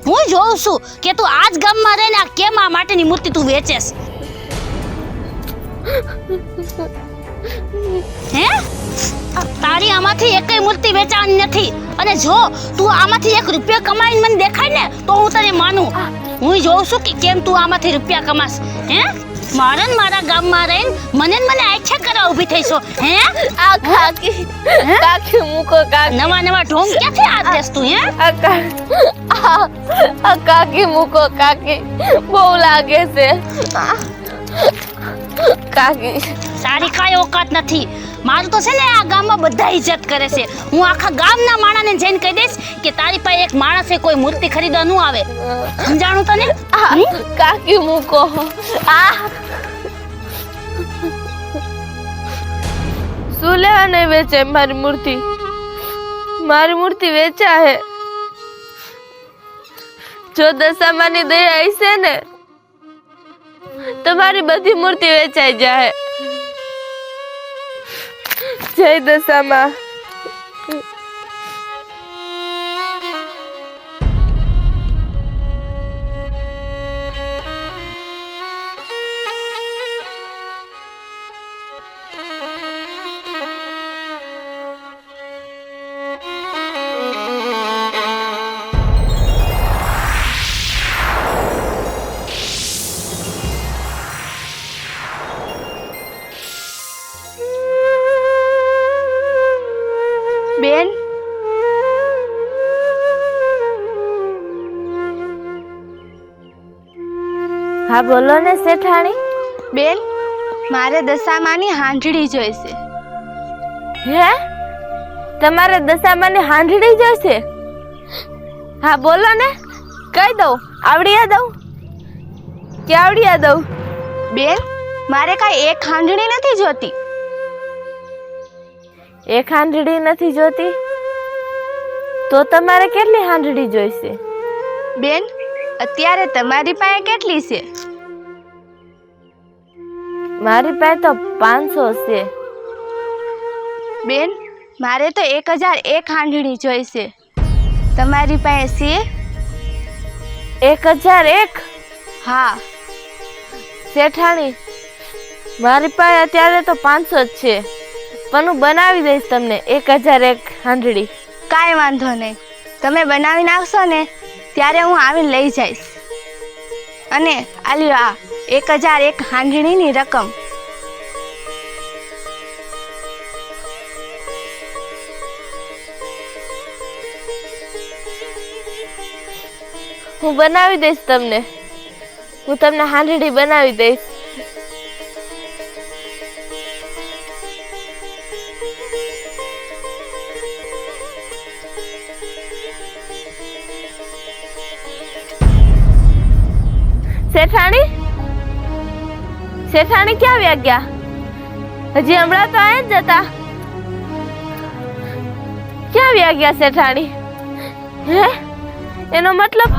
હું જોઉં છું કે તું આજ ગામમાં રહીને આ કેમ આ માટીની મૂર્તિ તું વેચેસ. હે તારી આમાંથી એકેય મૂર્તિ વેચાવાની નથી. અને જો તું આમાંથી 1 રૂપિયો કમાઈને મને દેખાય ને તો હું તને માનું. હું જોઉં છું કે કેમ તું આમાંથી રૂપિયા કમાસ. હે મારા ને મારા ગામમાં રહીને મને આછા કરવા ઊભી થઈશો. હે આ કાકી મૂકો કાકી. નવા ઢોંગ ક્યાંથી આ દેશ તું? હે આ કાકી મૂકો કાકી. બહુ લાગે છે કાકી. તારી કાંઈ ઓકાત નથી. મારું તો છે ને આ ગામમાં બધા ઇજ્જત કરે છે. હું આખા ગામના માણસને જઈને કહી દઈશ કે તારી પાસે એક માણસે કોઈ મૂર્તિ ખરીદવા ન આવે. સમજાણું તને? કાકી મૂકો. શું લેવા નહીં વેચે મારી મૂર્તિ? મારી મૂર્તિ વેચા હે. જો દશામાની દયા હશે ને તમારી બધી મૂર્તિ વેચાઈ જાય. જય દશામાં. બેન, હા બોલો ને શેઠાણી. બેન મારે દશામાની હાંડડી જોઈશે. હે તમારે દશામાની હાંડડી જોઈશે? હા બોલો ને, કહી દઉં. આવડિયા દઉં કે આવડિયા દઉં? બેન મારે કાંઈ એક હાંડડી નથી જોતી. એક હાંડડી નથી જોતી તો તમારે કેટલી હાંડડી જોઈશે? બેન અત્યારે તમારી પાસે કેટલી છે? મારી પાસે તો 500 છે. બેન મારે તો 1001 હાંડડી જોઈશે. તમારી પાસે છે? 1001? હા શેઠાણી મારી પાસે અત્યારે તો 500 જ છે, પણ હું બનાવી દઈશ તમને 1001 હાંડડી. કાંઈ વાંધો નહીં. તમે બનાવી નાખશો ને ત્યારે હું આવીને લઈ જઈશ. અને આલ્યો આ 1001 હાંડડીની રકમ. હું બનાવી દઈશ તમને. હું તમને હાંડડી બનાવી દઈશ. શેઠાણી, શેઠાણી ક્યાં વ્યા ગયા? હજી હમણાં તો આયા જ જતા. ક્યાં વ્યા ગયા શેઠાણી? હે એનો મતલબ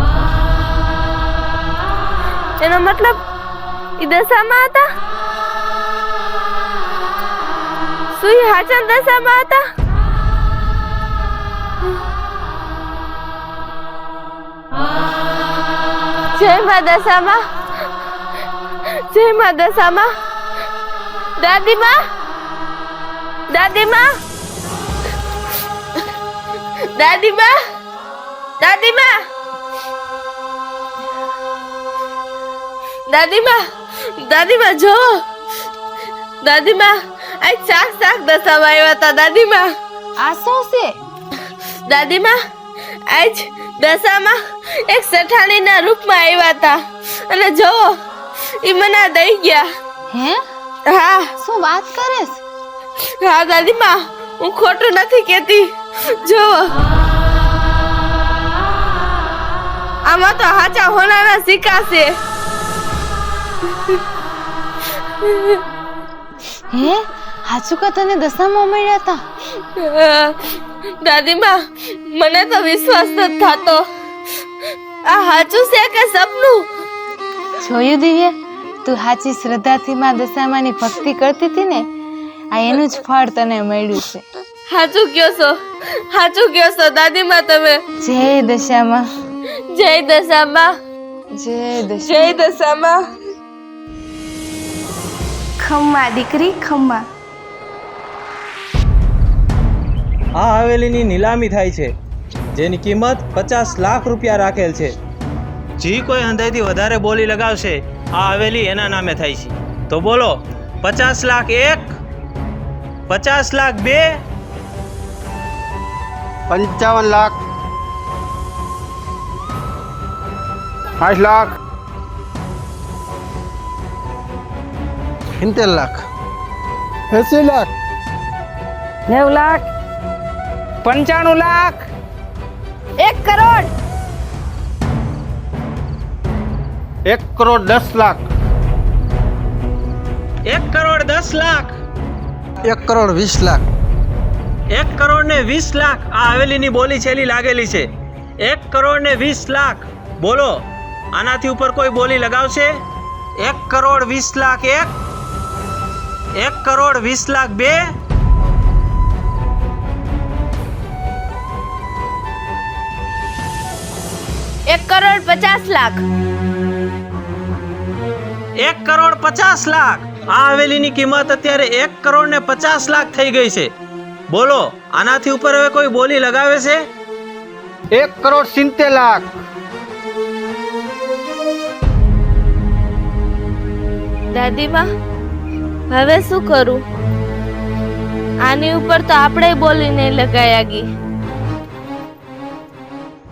ઈ દશામાં હતા? શું ઈ હાચન દશામાં હતા? જય માં દશામાં, જય માં દશામાં. દાદીમાં, દાદીમાં, દાદીમાં, દાદીમાં, દાદીમાં, દાદીમાં જો. દાદીમાં આ શાક દશામાં આવ્યા હતા. દાદીમાં આ શું છે? દાદીમાં આજ દશામાં એક શેઠાણીના રૂપમાં આવ્યા હતા અને જોવો ઈ મને દઈ ગયા. હે? હા શું વાત કરેસ? હા દાદીમાં, હું ખોટું નથી કહેતી. જોવો આમાં તો હાચા હોનાના સિક્કા છે. હે હાચું કે તને દશામાં મળ્યા હતા? દાદીમાં મને તો વિશ્વાસ નથી થતો. આ હાચું છે કે સપનું? જોયું દિવ્યા, તું સાચી શ્રદ્ધાથી માં દશામાની ભક્તિ કરતી હતી ને, આ એનું જ ફળ તને મળ્યું છે. હાચું કયો છો, હાચું કયો છો દાદીમાં તમે. જય દશામાં, જય દશામાં, જય જય દશામાં. ખમ્મા દીકરી ખમ્મા. આ હવેલીની નીલામી થાય છે, જેની કિંમત 50 લાખ રૂપિયા રાખેલ છે. જે કોઈ હંધાઈથી વધારે બોલી લગાવશે આ હવેલી એના નામે થાય છે. તો બોલો, 50 લાખ 1, 50 લાખ 2, 55 લાખ, 60 લાખ, 70 લાખ, 80 લાખ, 90 લાખ, 95 લાખ, 1 કરોડ, 1 કરોડ 10 લાખ, 1 કરોડ 10 લાખ, 1 કરોડ 20 લાખ, 1 કરોડ ને 20 લાખ. આ હવેલીની બોલી છેલ્લી લાગેલી છે. 1 કરોડ ને 20 લાખ. બોલો, આનાથી ઉપર કોઈ બોલી લગાવશે? 1 કરોડ 20 લાખ 1, 1 કરોડ 20 લાખ 2, 1 કરોડ 50 લાખ, 1 કરોડ 50 લાખ. આ હવેલીની કિંમત અત્યારે 1 કરોડ ને 50 લાખ થઈ ગઈ છે. બોલો, આનાથી ઉપર હવે કોઈ બોલી લગાવે છે? 1 કરોડ 70 લાખ, દાદીમાં હવે શું કરું? આની ઉપર તો આપણે બોલી નહીં લગાયા ગઈ.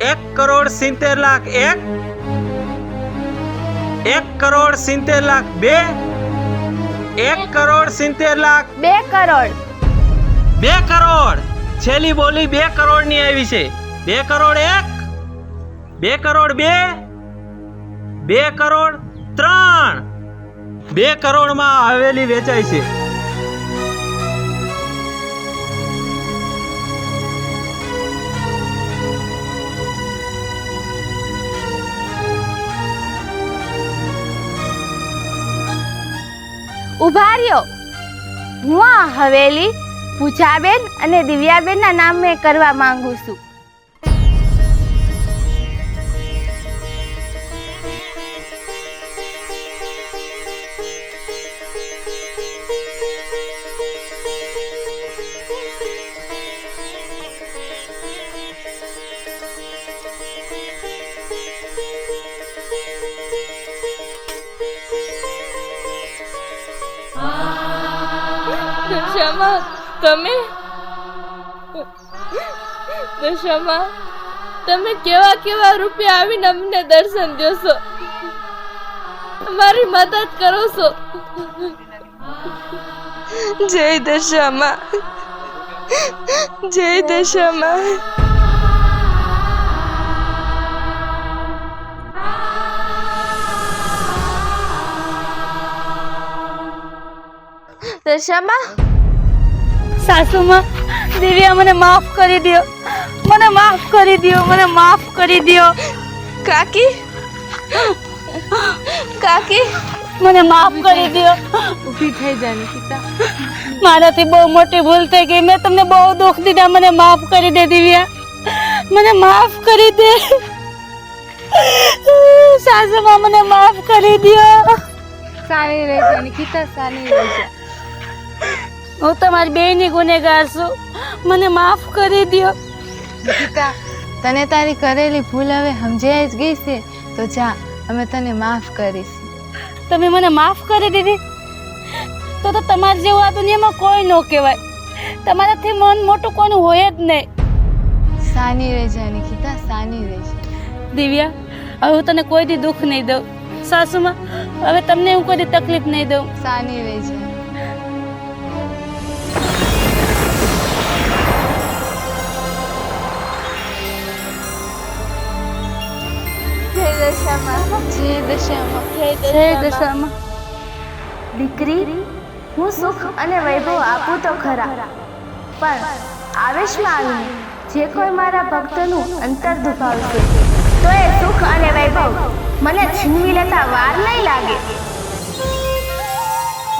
1 કરોડ 70 લાખ 1, 1 કરોડ 70 લાખ 2, 1 કરોડ 70 લાખ 2 કરોડ, 2 કરોડ. છેલ્લી બોલી 2 કરોડ ની આવી છે. 2 કરોડ 1, 2 કરોડ 2, 2 કરોડ 3. 2 કરોડમાં આ હવેલી વેચાય છે. ઉભા રહ્યો. હું આ હવેલી પૂજાબેન અને દિવ્યાબેનના નામે કરવા માંગુ છું. દશામાં તમે દશામાં તમે કેવા કેવા રૂપિયા આવીને અમને દર્શન દેશો, અમારી મદદ કરો છો. જય દશામાં, જય દશામાં. દશામાં, સાસુમાં, દિવ્યા મને માફ કરી દો, મને માફ કરી દો, મને માફ કરી દો. કાકી, કાકી, મને માફ કરી દો. ઊભી થઈ જા નિકિતા. મારાથી બહુ મોટી ભૂલ થઈ ગઈ. મેં તમને બહુ દુઃખ દીધા. મને માફ કરી દે દિવ્યા, મને માફ કરી દે. સાસુમાં, મને માફ કરી દો. સાની રહેજે નિકિતા, સાની રહેજે. હું તમારી બેની ગુનેગાર છું. મને માફ કરી દો. નિકિતા, તને તારી કરેલી ભૂલ હવે સમજાઈ જ ગઈ છે, તો જા, અમે તને માફ કરીશ. તમે મને માફ કરી દીધી તો તમારા જેવું આ દુનિયામાં કોઈ ન કહેવાય. તમારાથી મન મોટું કોઈનું હોય જ નહીં. સાની રહેજે નિકિતા, સાની રહેજે. દિવ્યા, હવે હું તને કોઈ દી દુઃખ નહીં દઉં. સાસુમાં, હવે તમને હું કોઈ દી તકલીફ નહીં દઉં. સાની રહેજે. જય દશામાં, જય દશામાં, જય દશામાં. દીકરી, હું સુખ અને વૈભવ આપું તો ખરા, પણ આવેશમાં આવીને જે કોઈ મારા ભક્તનું અંતર દુભાવશે તો એ સુખ અને વૈભવ મને છીનવી લેતા વાર નહીં લાગે.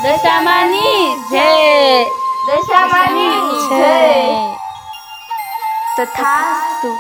દશામાની જય. દશામાની જય. તથાસ્તુ.